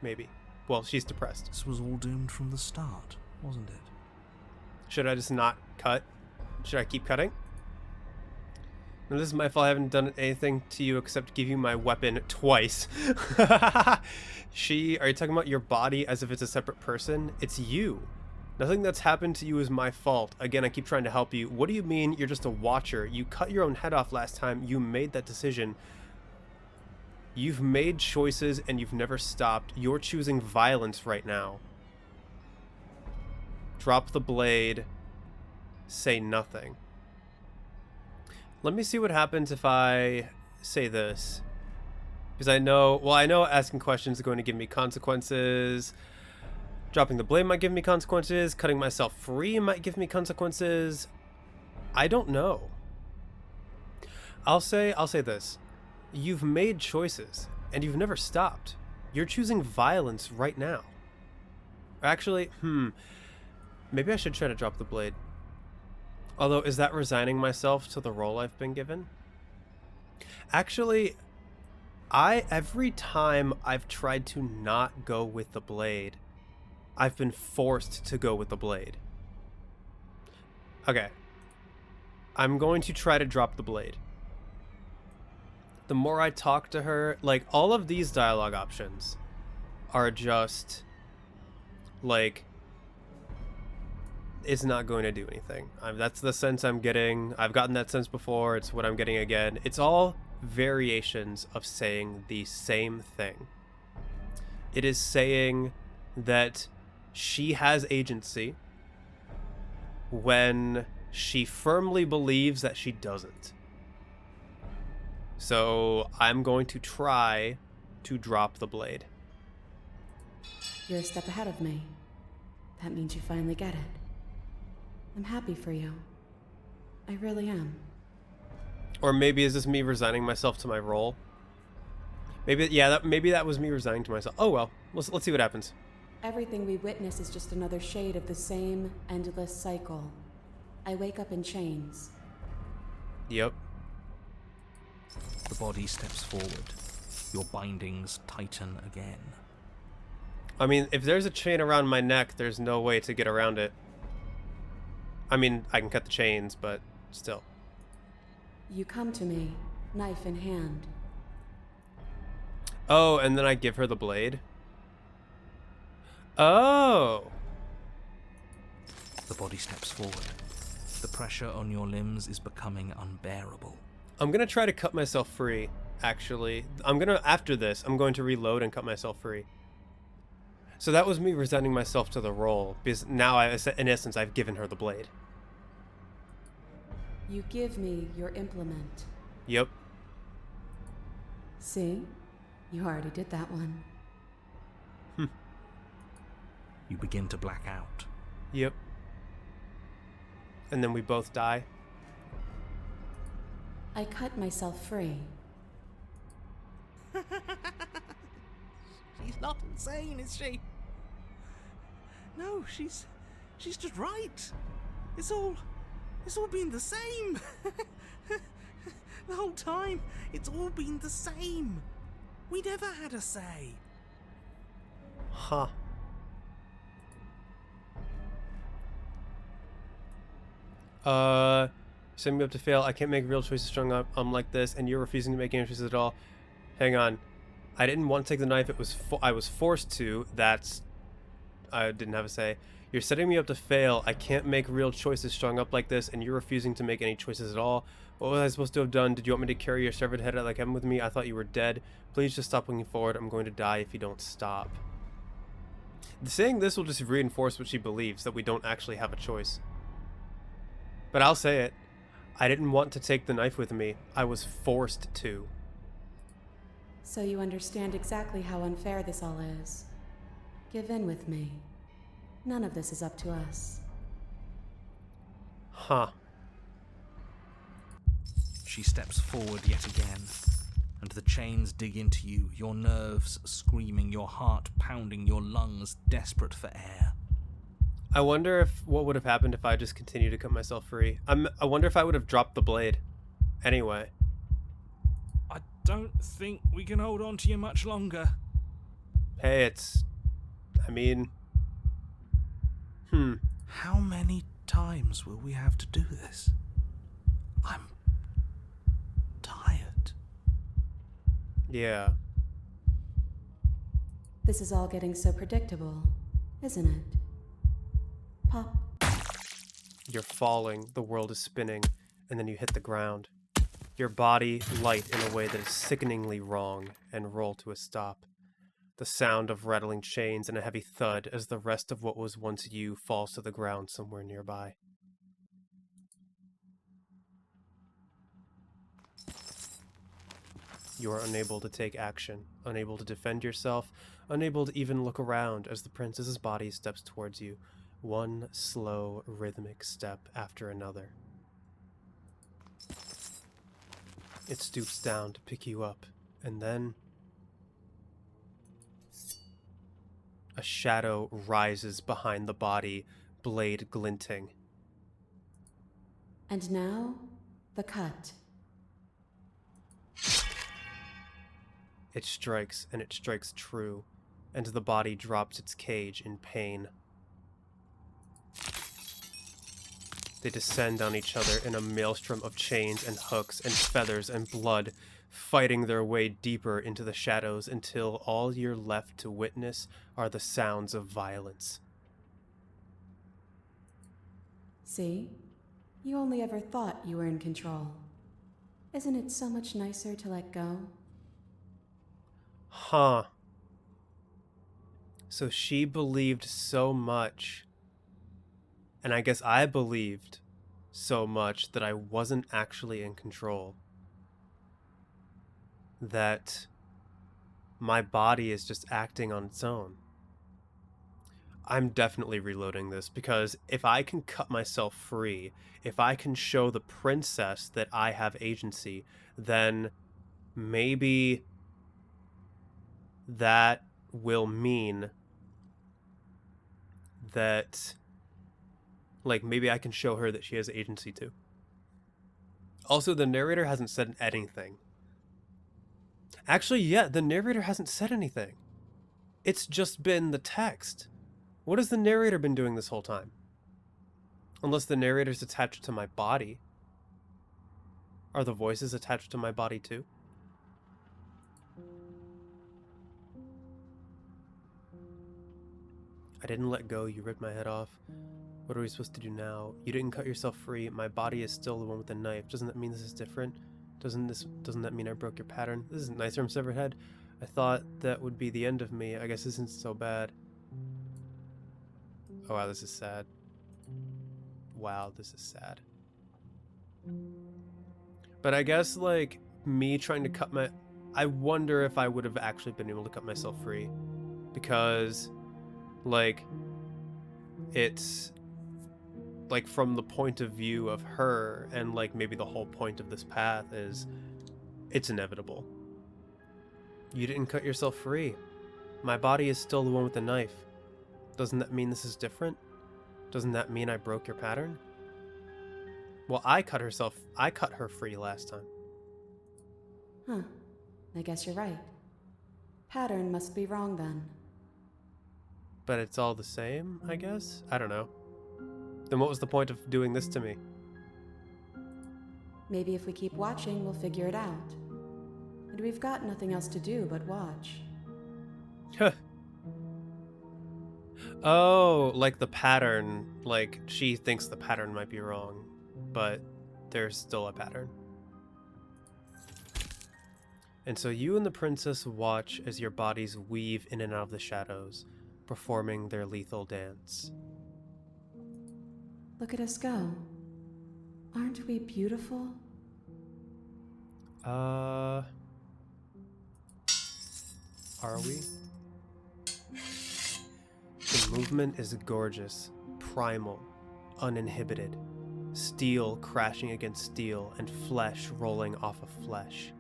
Maybe. Well, she's depressed. This was all doomed from the start, wasn't it? Should I just not cut? Should I keep cutting? No, this is my fault. I haven't done anything to you except give you my weapon twice. Are you talking about your body as if it's a separate person? It's you. Nothing that's happened to you is my fault. Again, I keep trying to help you. What do you mean you're just a watcher? You cut your own head off last time. You made that decision. You've made choices and you've never stopped. You're choosing violence right now. Drop the blade. Say nothing. Let me see what happens if I say this. Because I know asking questions is going to give me consequences. Dropping the blade might give me consequences. Cutting myself free might give me consequences. I don't know. I'll say this. You've made choices, and you've never stopped. You're choosing violence right now. Actually, maybe I should try to drop the blade. Although, is that resigning myself to the role I've been given? Actually, every time I've tried to not go with the blade, I've been forced to go with the blade. Okay. I'm going to try to drop the blade. The more I talk to her, like, all of these dialogue options are just, like, it's not going to do anything. That's the sense I'm getting. I've gotten that sense before. It's what I'm getting again. It's all variations of saying the same thing. It is saying that she has agency when she firmly believes that she doesn't. So I'm going to try to drop the blade. You're a step ahead of me. That means you finally get it. I'm happy for you. I really am. Or maybe is this me resigning myself to my role? Maybe, yeah, maybe that was me resigning to myself. Oh well, let's see what happens. Everything we witness is just another shade of the same endless cycle. I wake up in chains. Yep. The body steps forward. Your bindings tighten again. I mean, if there's a chain around my neck, there's no way to get around it. I mean, I can cut the chains, but still. You come to me, knife in hand. Oh, and then I give her the blade? Oh! The body steps forward. The pressure on your limbs is becoming unbearable. I'm gonna try to cut myself free, actually. After this, I'm going to reload and cut myself free. So that was me resigning myself to the role, because now, in essence, I've given her the blade. You give me your implement. Yep. See? You already did that one. You begin to black out. Yep. And then we both die. I cut myself free. She's not insane, is she? No, she's just right. It's all been the same. The whole time, it's all been the same. We never had a say. Huh. Send me up to fail. I can't make real choices strung up like this, and you're refusing to make any choices at all. Hang on. I didn't want to take the knife. I was forced to. I didn't have a say. You're setting me up to fail. I can't make real choices strung up like this, and you're refusing to make any choices at all. What was I supposed to have done? Did you want me to carry your severed head out like heaven with me? I thought you were dead. Please just stop looking forward. I'm going to die if you don't stop. Saying this will just reinforce what she believes, that we don't actually have a choice. But I'll say it. I didn't want to take the knife with me. I was forced to. So you understand exactly how unfair this all is. Give in with me. None of this is up to us. Huh. She steps forward yet again, and the chains dig into you, your nerves screaming, your heart pounding, your lungs desperate for air. I wonder what would have happened if I just continued to cut myself free. I wonder if I would have dropped the blade. Anyway. I don't think we can hold on to you much longer. Hey, How many times will we have to do this? I'm tired. Yeah. This is all getting so predictable, isn't it? Pop. You're falling, the world is spinning, and then you hit the ground. Your body light in a way that is sickeningly wrong, and roll to a stop. The sound of rattling chains and a heavy thud as the rest of what was once you falls to the ground somewhere nearby. You are unable to take action, unable to defend yourself, unable to even look around as the princess's body steps towards you, one slow, rhythmic step after another. It stoops down to pick you up, and then a shadow rises behind the body, blade glinting. And now, the cut. It strikes, and it strikes true, and the body drops its cage in pain. They descend on each other in a maelstrom of chains and hooks and feathers and blood, fighting their way deeper into the shadows until all you're left to witness are the sounds of violence. See? You only ever thought you were in control. Isn't it so much nicer to let go? Huh. So she believed so much, and I guess I believed so much that I wasn't actually in control. That my body is just acting on its own. I'm definitely reloading this, because if I can cut myself free, if I can show the princess that I have agency, then maybe that will mean that, like, maybe I can show her that she has agency too. Also, the narrator hasn't said anything. Actually, yeah, the narrator hasn't said anything. It's just been the text. What has the narrator been doing this whole time? Unless the narrator's attached to my body. Are the voices attached to my body too? I didn't let go, you ripped my head off. What are we supposed to do now? You didn't cut yourself free, my body is still the one with the knife. Doesn't that mean this is different? Doesn't that mean I broke your pattern? This isn't nicer from severed head. I thought that would be the end of me. I guess this isn't so bad. Oh wow, this is sad. Wow, this is sad. But I guess, like, me trying to cut my... I wonder if I would have actually been able to cut myself free. Because, like, it's... like, from the point of view of her, and, like, maybe the whole point of this path is... it's inevitable. You didn't cut yourself free. My body is still the one with the knife. Doesn't that mean this is different? Doesn't that mean I broke your pattern? Well, I cut her free last time. Huh. I guess you're right. Pattern must be wrong then. But it's all the same, I guess? I don't know. Then what was the point of doing this to me? Maybe if we keep watching, we'll figure it out. And we've got nothing else to do but watch. Oh, like the pattern. Like, she thinks the pattern might be wrong, but there's still a pattern. And so you and the princess watch as your bodies weave in and out of the shadows, performing their lethal dance. Look at us go. Aren't we beautiful? Are we? The movement is gorgeous, primal, uninhibited. Steel crashing against steel and flesh rolling off of flesh.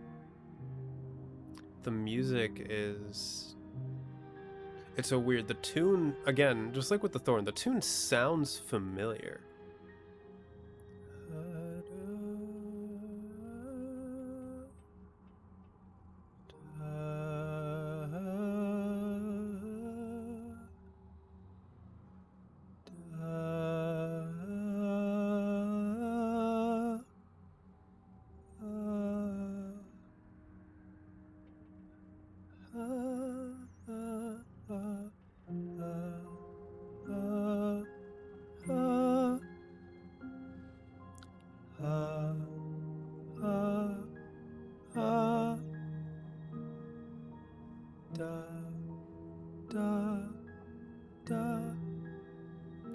The music is... it's so weird. The tune, again, just like with the Thorn, the tune sounds familiar.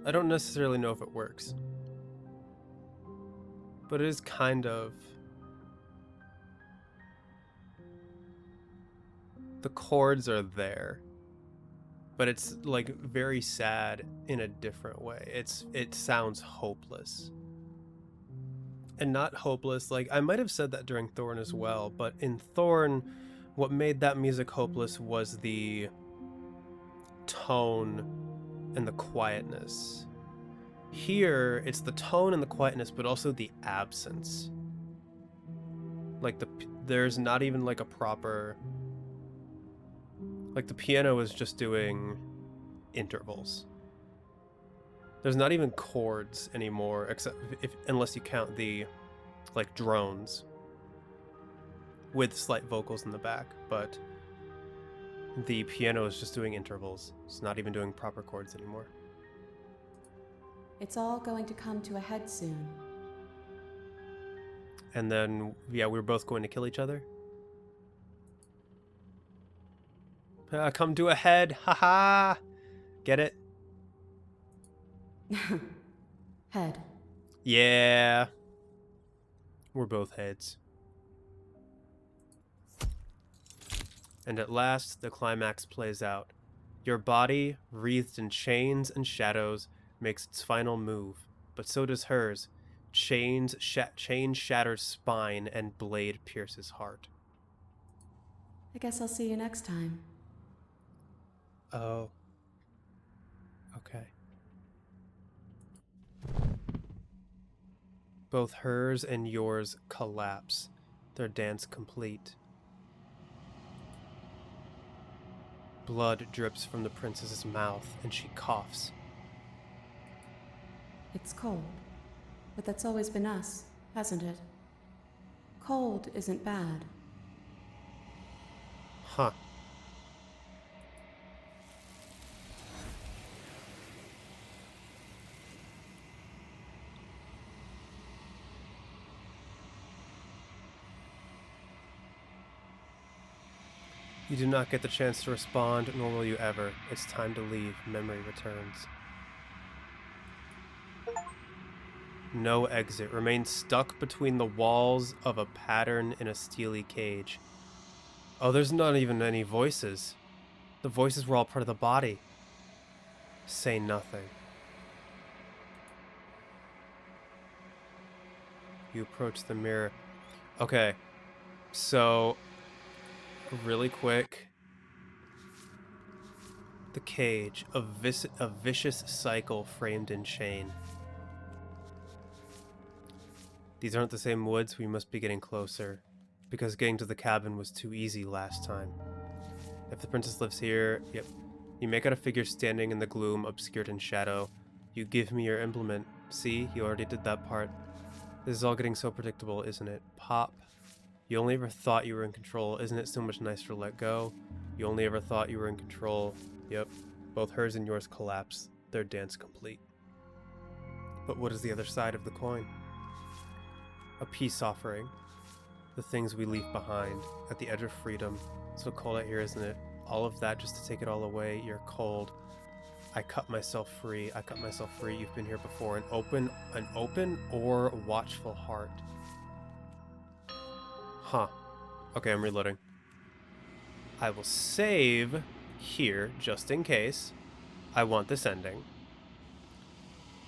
I don't necessarily know if it works, but it is kind of... the chords are there, but it's like very sad in a different way. It sounds hopeless. and not hopeless. Like, I might have said that during Thorn as well, but in Thorn, what made that music hopeless was the tone and the quietness. Here, it's the tone and the quietness, but also the absence. Like, there's not even like a proper... Like, the piano is just doing intervals. There's not even chords anymore, except unless you count the, like, drones with slight vocals in the back, but the piano is just doing intervals. It's not even doing proper chords anymore. It's all going to come to a head soon. And then, yeah, we're both going to kill each other. Come to a head, haha! Get it? Head. Yeah. We're both heads. And at last, the climax plays out. Your body, wreathed in chains and shadows, makes its final move, but so does hers. Chain shatters spine and blade pierces heart. I guess I'll see you next time. Oh. Okay. Both hers and yours collapse, their dance complete. Blood drips from the princess's mouth, and she coughs. It's cold, but that's always been us, hasn't it? Cold isn't bad. Huh. You do not get the chance to respond, nor will you ever. It's time to leave. Memory returns. No exit. Remain stuck between the walls of a pattern in a steely cage. Oh, there's not even any voices. The voices were all part of the body. Say nothing. You approach the mirror. Okay. So... really quick, the cage, a vicious cycle framed in chain. These aren't the same woods. We must be getting closer, because getting to the cabin was too easy last time. If the princess lives here, yep. You make out a figure standing in the gloom, obscured in shadow. You give me your implement. See, you already did that part. This is all getting so predictable, isn't it? Pop. You only ever thought you were in control. Isn't it so much nicer to let go? You only ever thought you were in control. Yep. Both hers and yours collapse. Their dance complete. But what is the other side of the coin? A peace offering. The things we leave behind. At the edge of freedom. So cold out here, isn't it? All of that just to take it all away. You're cold. I cut myself free. I cut myself free. You've been here before. An open or watchful heart. Huh. Okay, I'm reloading. I will save here, just in case. I want this ending.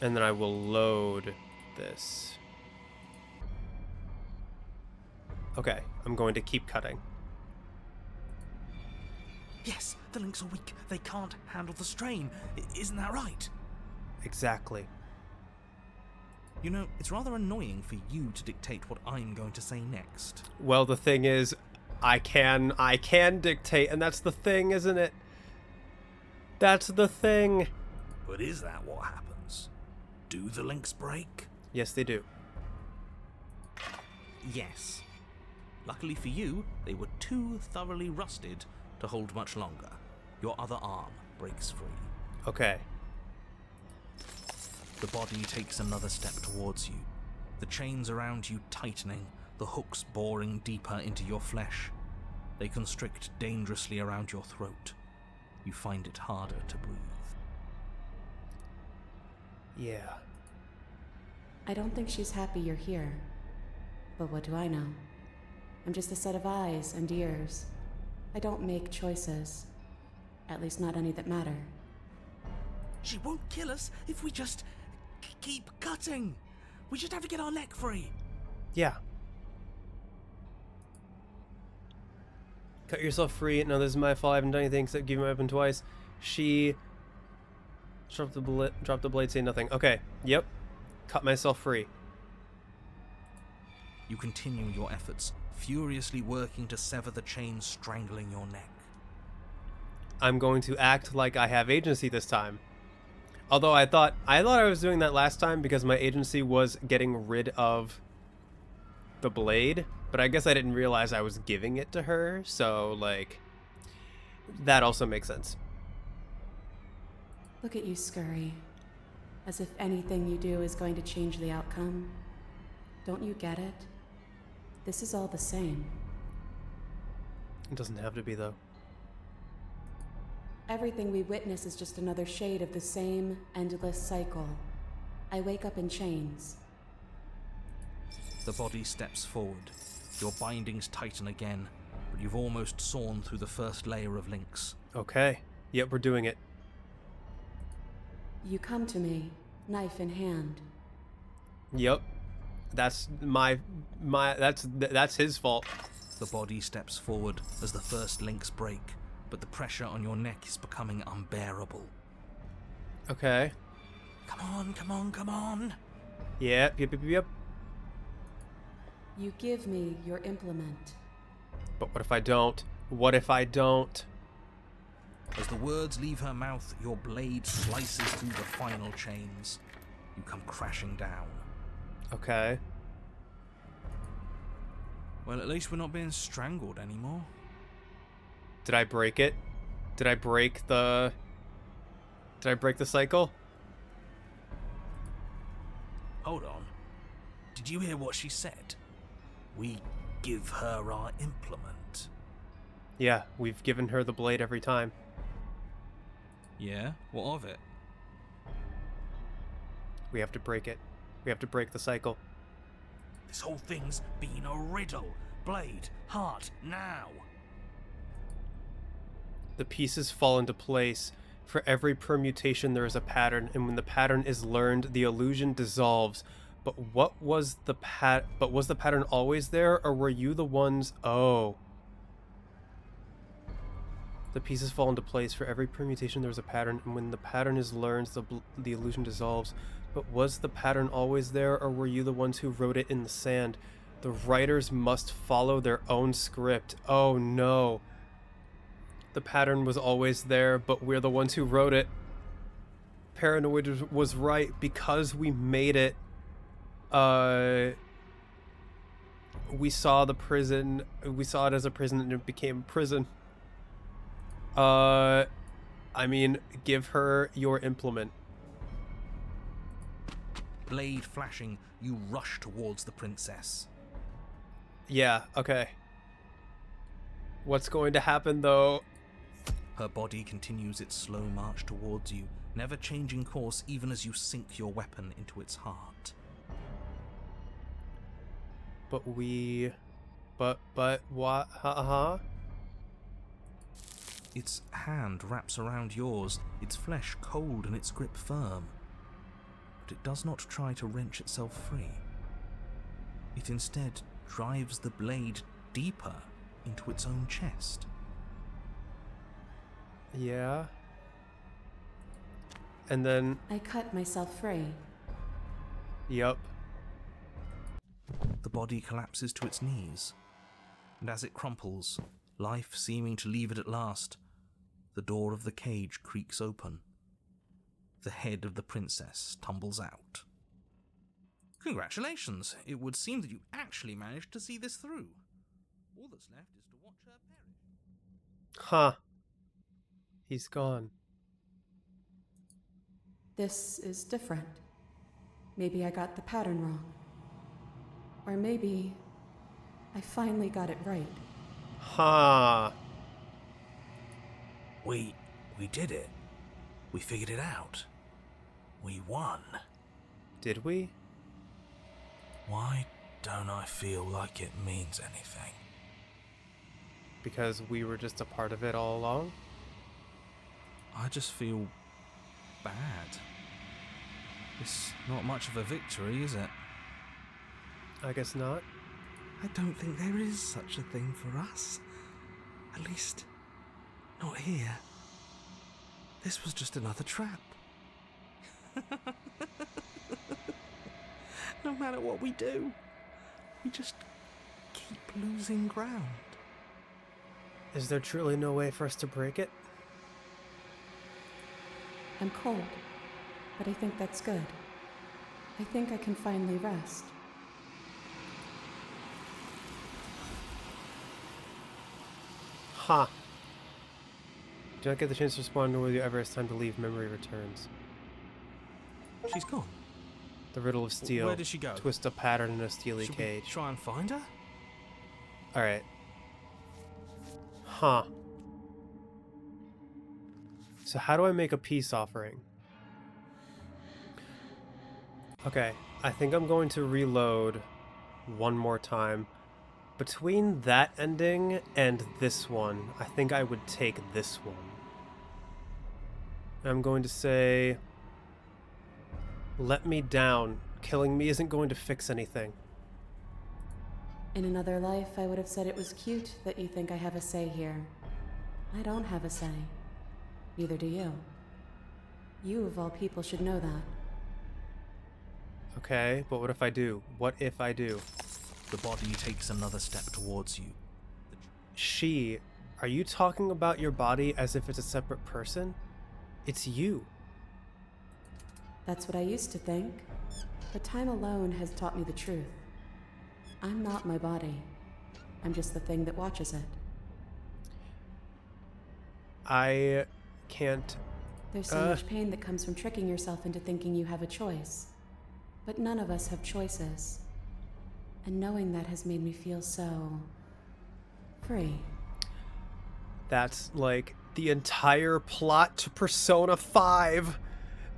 And then I will load this. Okay, I'm going to keep cutting. Yes, the links are weak. They can't handle the strain. Isn't that right? Exactly. You know, it's rather annoying for you to dictate what I'm going to say next. Well, the thing is, I can dictate, and that's the thing, isn't it? That's the thing. But is that what happens? Do the links break? Yes, they do. Yes. Luckily for you, they were too thoroughly rusted to hold much longer. Your other arm breaks free. Okay. The body takes another step towards you, the chains around you tightening, the hooks boring deeper into your flesh. They constrict dangerously around your throat. You find it harder to breathe. Yeah. I don't think she's happy you're here. But what do I know? I'm just a set of eyes and ears. I don't make choices. At least not any that matter. She won't kill us if we just keep cutting. We just have to get our neck free. Yeah. Cut yourself free. No, this is my fault. I haven't done anything except give my weapon twice. She dropped the blade, say nothing. Okay. Yep. Cut myself free. You continue your efforts, furiously working to sever the chain strangling your neck. I'm going to act like I have agency this time. Although I thought I was doing that last time because my agency was getting rid of the blade, but I guess I didn't realize I was giving it to her, so like that also makes sense. Look at you scurry. As if anything you do is going to change the outcome. Don't you get it? This is all the same. It doesn't have to be though. Everything we witness is just another shade of the same endless cycle. I wake up in chains. The body steps forward. Your bindings tighten again, but you've almost sawn through the first layer of links. Okay. Yep, we're doing it. You come to me, knife in hand. Yep. That's that's his fault. The body steps forward as the first links break, but the pressure on your neck is becoming unbearable. Okay. Come on, come on, come on! Yep. You give me your implement. But what if I don't? What if I don't? As the words leave her mouth, your blade slices through the final chains. You come crashing down. Okay. Well, at least we're not being strangled anymore. Did I break it? Did I break the cycle? Hold on. Did you hear what she said? We give her our implement. Yeah, we've given her the blade every time. Yeah? What of it? We have to break it. We have to break the cycle. This whole thing's been a riddle. Blade, heart, now. The pieces fall into place. For every permutation there is a pattern, and when the pattern is learned, the illusion dissolves. But was the pattern always there, or were you the ones? Oh. The pieces fall into place. For every permutation there is a pattern, and when the pattern is learned, the illusion dissolves. But was the pattern always there, or were you the ones who wrote it in the sand? The writers must follow their own script. Oh no. The pattern was always there, but we're the ones who wrote it. Paranoid was right because we made it. We saw the prison. We saw it as a prison, and it became a prison. I mean, give her your implement. Blade flashing, you rush towards the princess. Yeah, okay. What's going to happen, though? Her body continues its slow march towards you, never changing course even as you sink your weapon into its heart. But what? Its hand wraps around yours, its flesh cold and its grip firm. But it does not try to wrench itself free. It instead drives the blade deeper into its own chest. Yeah. And then, I cut myself free. yep. The body collapses to its knees, and as it crumples, life seeming to leave it at last, the door of the cage creaks open. The head of the princess tumbles out. Congratulations! It would seem that you actually managed to see this through. All that's left is to watch her perish. Huh. He's gone. This is different. Maybe I got the pattern wrong. Or maybe I finally got it right. Huh. We did it. We figured it out. We won. Did we? Why don't I feel like it means anything? Because we were just a part of it all along? I just feel bad. It's not much of a victory, is it? I guess not. I don't think there is such a thing for us. At least, not here. This was just another trap. No matter what we do, we just keep losing ground. Is there truly no way for us to break it? I'm cold, but I think that's good. I think I can finally rest. Ha! Do not get the chance to respond to whether ever it's time to leave. Memory returns. She's gone. The riddle of steel. Where did she go? Twist a pattern in a steely Should cage. we try and find her? Alright. Huh. So how do I make a peace offering? Okay, I think I'm going to reload one more time. Between that ending and this one, I think I would take this one. I'm going to say, let me down. Killing me isn't going to fix anything. In another life, I would have said it was cute that you think I have a say here. I don't have a say. Neither do you. You, of all people, should know that. Okay, but what if I do? What if I do? The body takes another step towards you. She, are you talking about your body as if it's a separate person? It's you. That's what I used to think. But time alone has taught me the truth. I'm not my body. I'm just the thing that watches it. I can't... There's so much pain that comes from tricking yourself into thinking you have a choice. But none of us have choices. And knowing that has made me feel so... free. That's like the entire plot to Persona 5.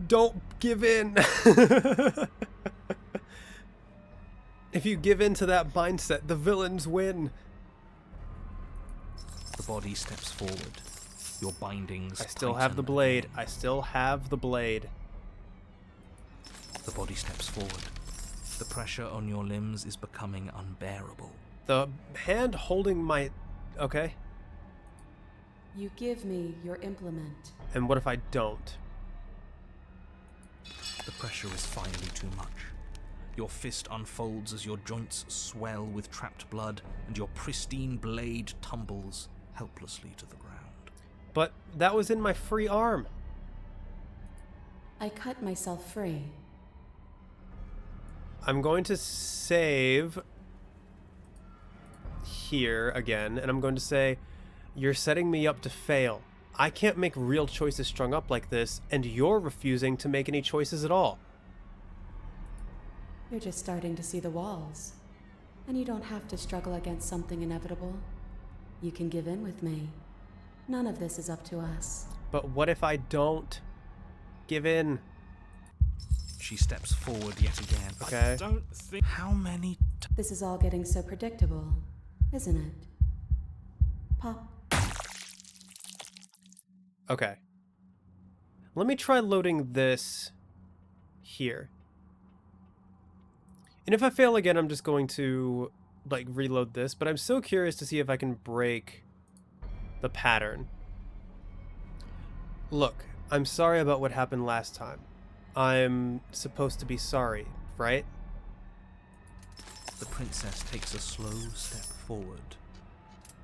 Don't give in. If you give in to that mindset, the villains win. The body steps forward. Your bindings I still have the blade. again. I still have the blade. The body steps forward. The pressure on your limbs is becoming unbearable. The hand holding my... Okay. You give me your implement. And what if I don't? The pressure is finally too much. Your fist unfolds as your joints swell with trapped blood, and your pristine blade tumbles helplessly to the ground. But that was in my free arm. I cut myself free. I'm going to save here again, and I'm going to say, you're setting me up to fail. I can't make real choices strung up like this, and you're refusing to make any choices at all. You're just starting to see the walls. And you don't have to struggle against something inevitable. You can give in with me. None of this is up to us. But what if I don't give in? She steps forward yet again. Okay. I don't think... How many... This is all getting so predictable, isn't it? Pop. Okay. Let me try loading this here. And if I fail again, I'm just going to, like, reload this. But I'm so curious to see if I can break the pattern. Look, I'm sorry about what happened last time. I'm supposed to be sorry, right? The princess takes a slow step forward.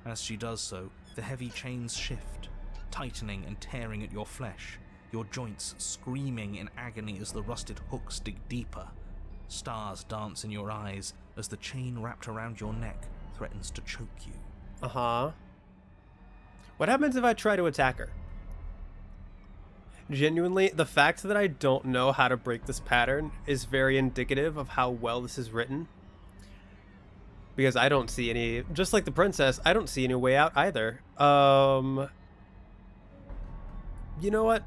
As she does so, the heavy chains shift, tightening and tearing at your flesh, your joints screaming in agony as the rusted hooks dig deeper. Stars dance in your eyes as the chain wrapped around your neck threatens to choke you. Uh-huh. What happens if I try to attack her? Genuinely, the fact that I don't know how to break this pattern is very indicative of how well this is written. Because I don't see any, just like the princess, I don't see any way out either. You know what?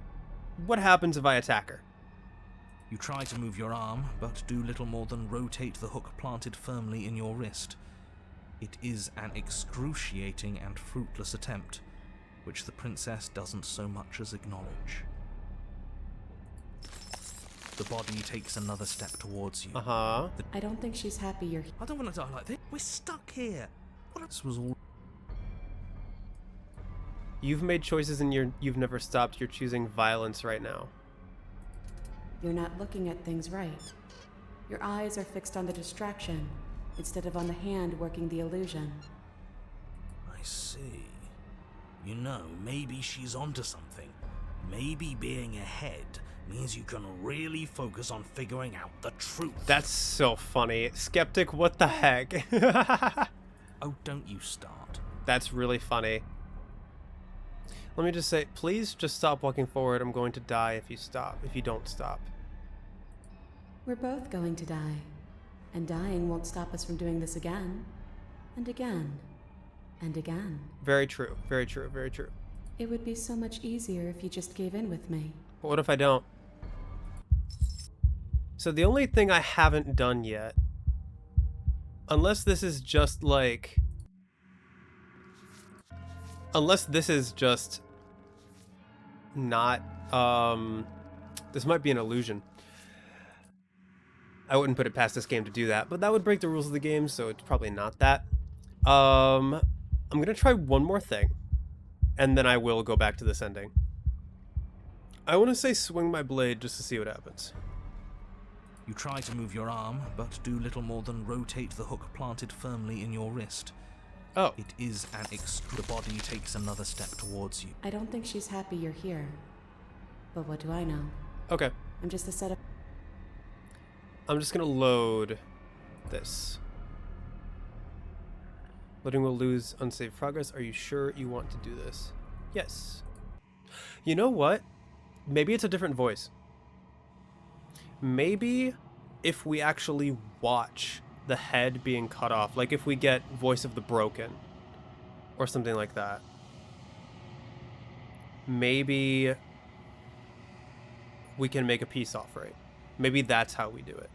What happens if I attack her? You try to move your arm, but do little more than rotate the hook planted firmly in your wrist. It is an excruciating and fruitless attempt, which the princess doesn't so much as acknowledge. The body takes another step towards you. Uh-huh. I don't think she's happy you're here. I don't want to die like this. We're stuck here. This was all. You've made choices and you've never stopped. You're choosing violence right now. You're not looking at things right. Your eyes are fixed on the distraction instead of on the hand working the illusion. I see. You know, maybe she's onto something. Maybe being ahead means you can really focus on figuring out the truth. That's so funny. Skeptic, what the heck? Oh, don't you start. That's really funny. Let me just say, please just stop walking forward. I'm going to die if you don't stop. We're both going to die. And dying won't stop us from doing this again. And again. And again. Very true, very true, very true. It would be so much easier if you just gave in with me. But what if I don't? So the only thing I haven't done yet, unless this is just like... Unless this is just not... This might be an illusion. I wouldn't put it past this game to do that, but that would break the rules of the game, so it's probably not that. I'm gonna try one more thing, and then I will go back to this ending. I want to say swing my blade just to see what happens. You try to move your arm, but do little more than rotate the hook planted firmly in your wrist. Oh. It is an The body takes another step towards you. I don't think she's happy you're here. But what do I know? Okay. I'm just a set of... I'm just gonna load this. Loading will lose unsaved progress. Are you sure you want to do this? Yes. You know what? Maybe it's a different voice. Maybe if we actually watch the head being cut off, like if we get Voice of the Broken or something like that, maybe we can make a peace offering. Maybe that's how we do it.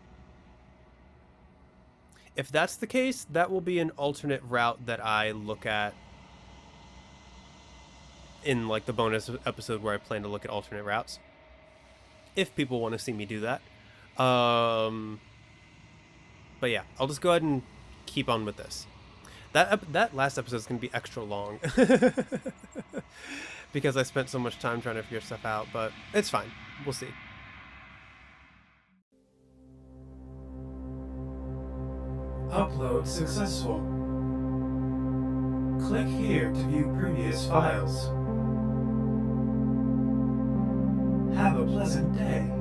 If that's the case, that will be an alternate route that I look at in like the bonus episode where I plan to look at alternate routes. If people want to see me do that. But yeah, I'll just go ahead and keep on with this. That last episode is going to be extra long. Because I spent so much time trying to figure stuff out, but it's fine. We'll see. Upload successful. Click here to view previous files. Have a pleasant day.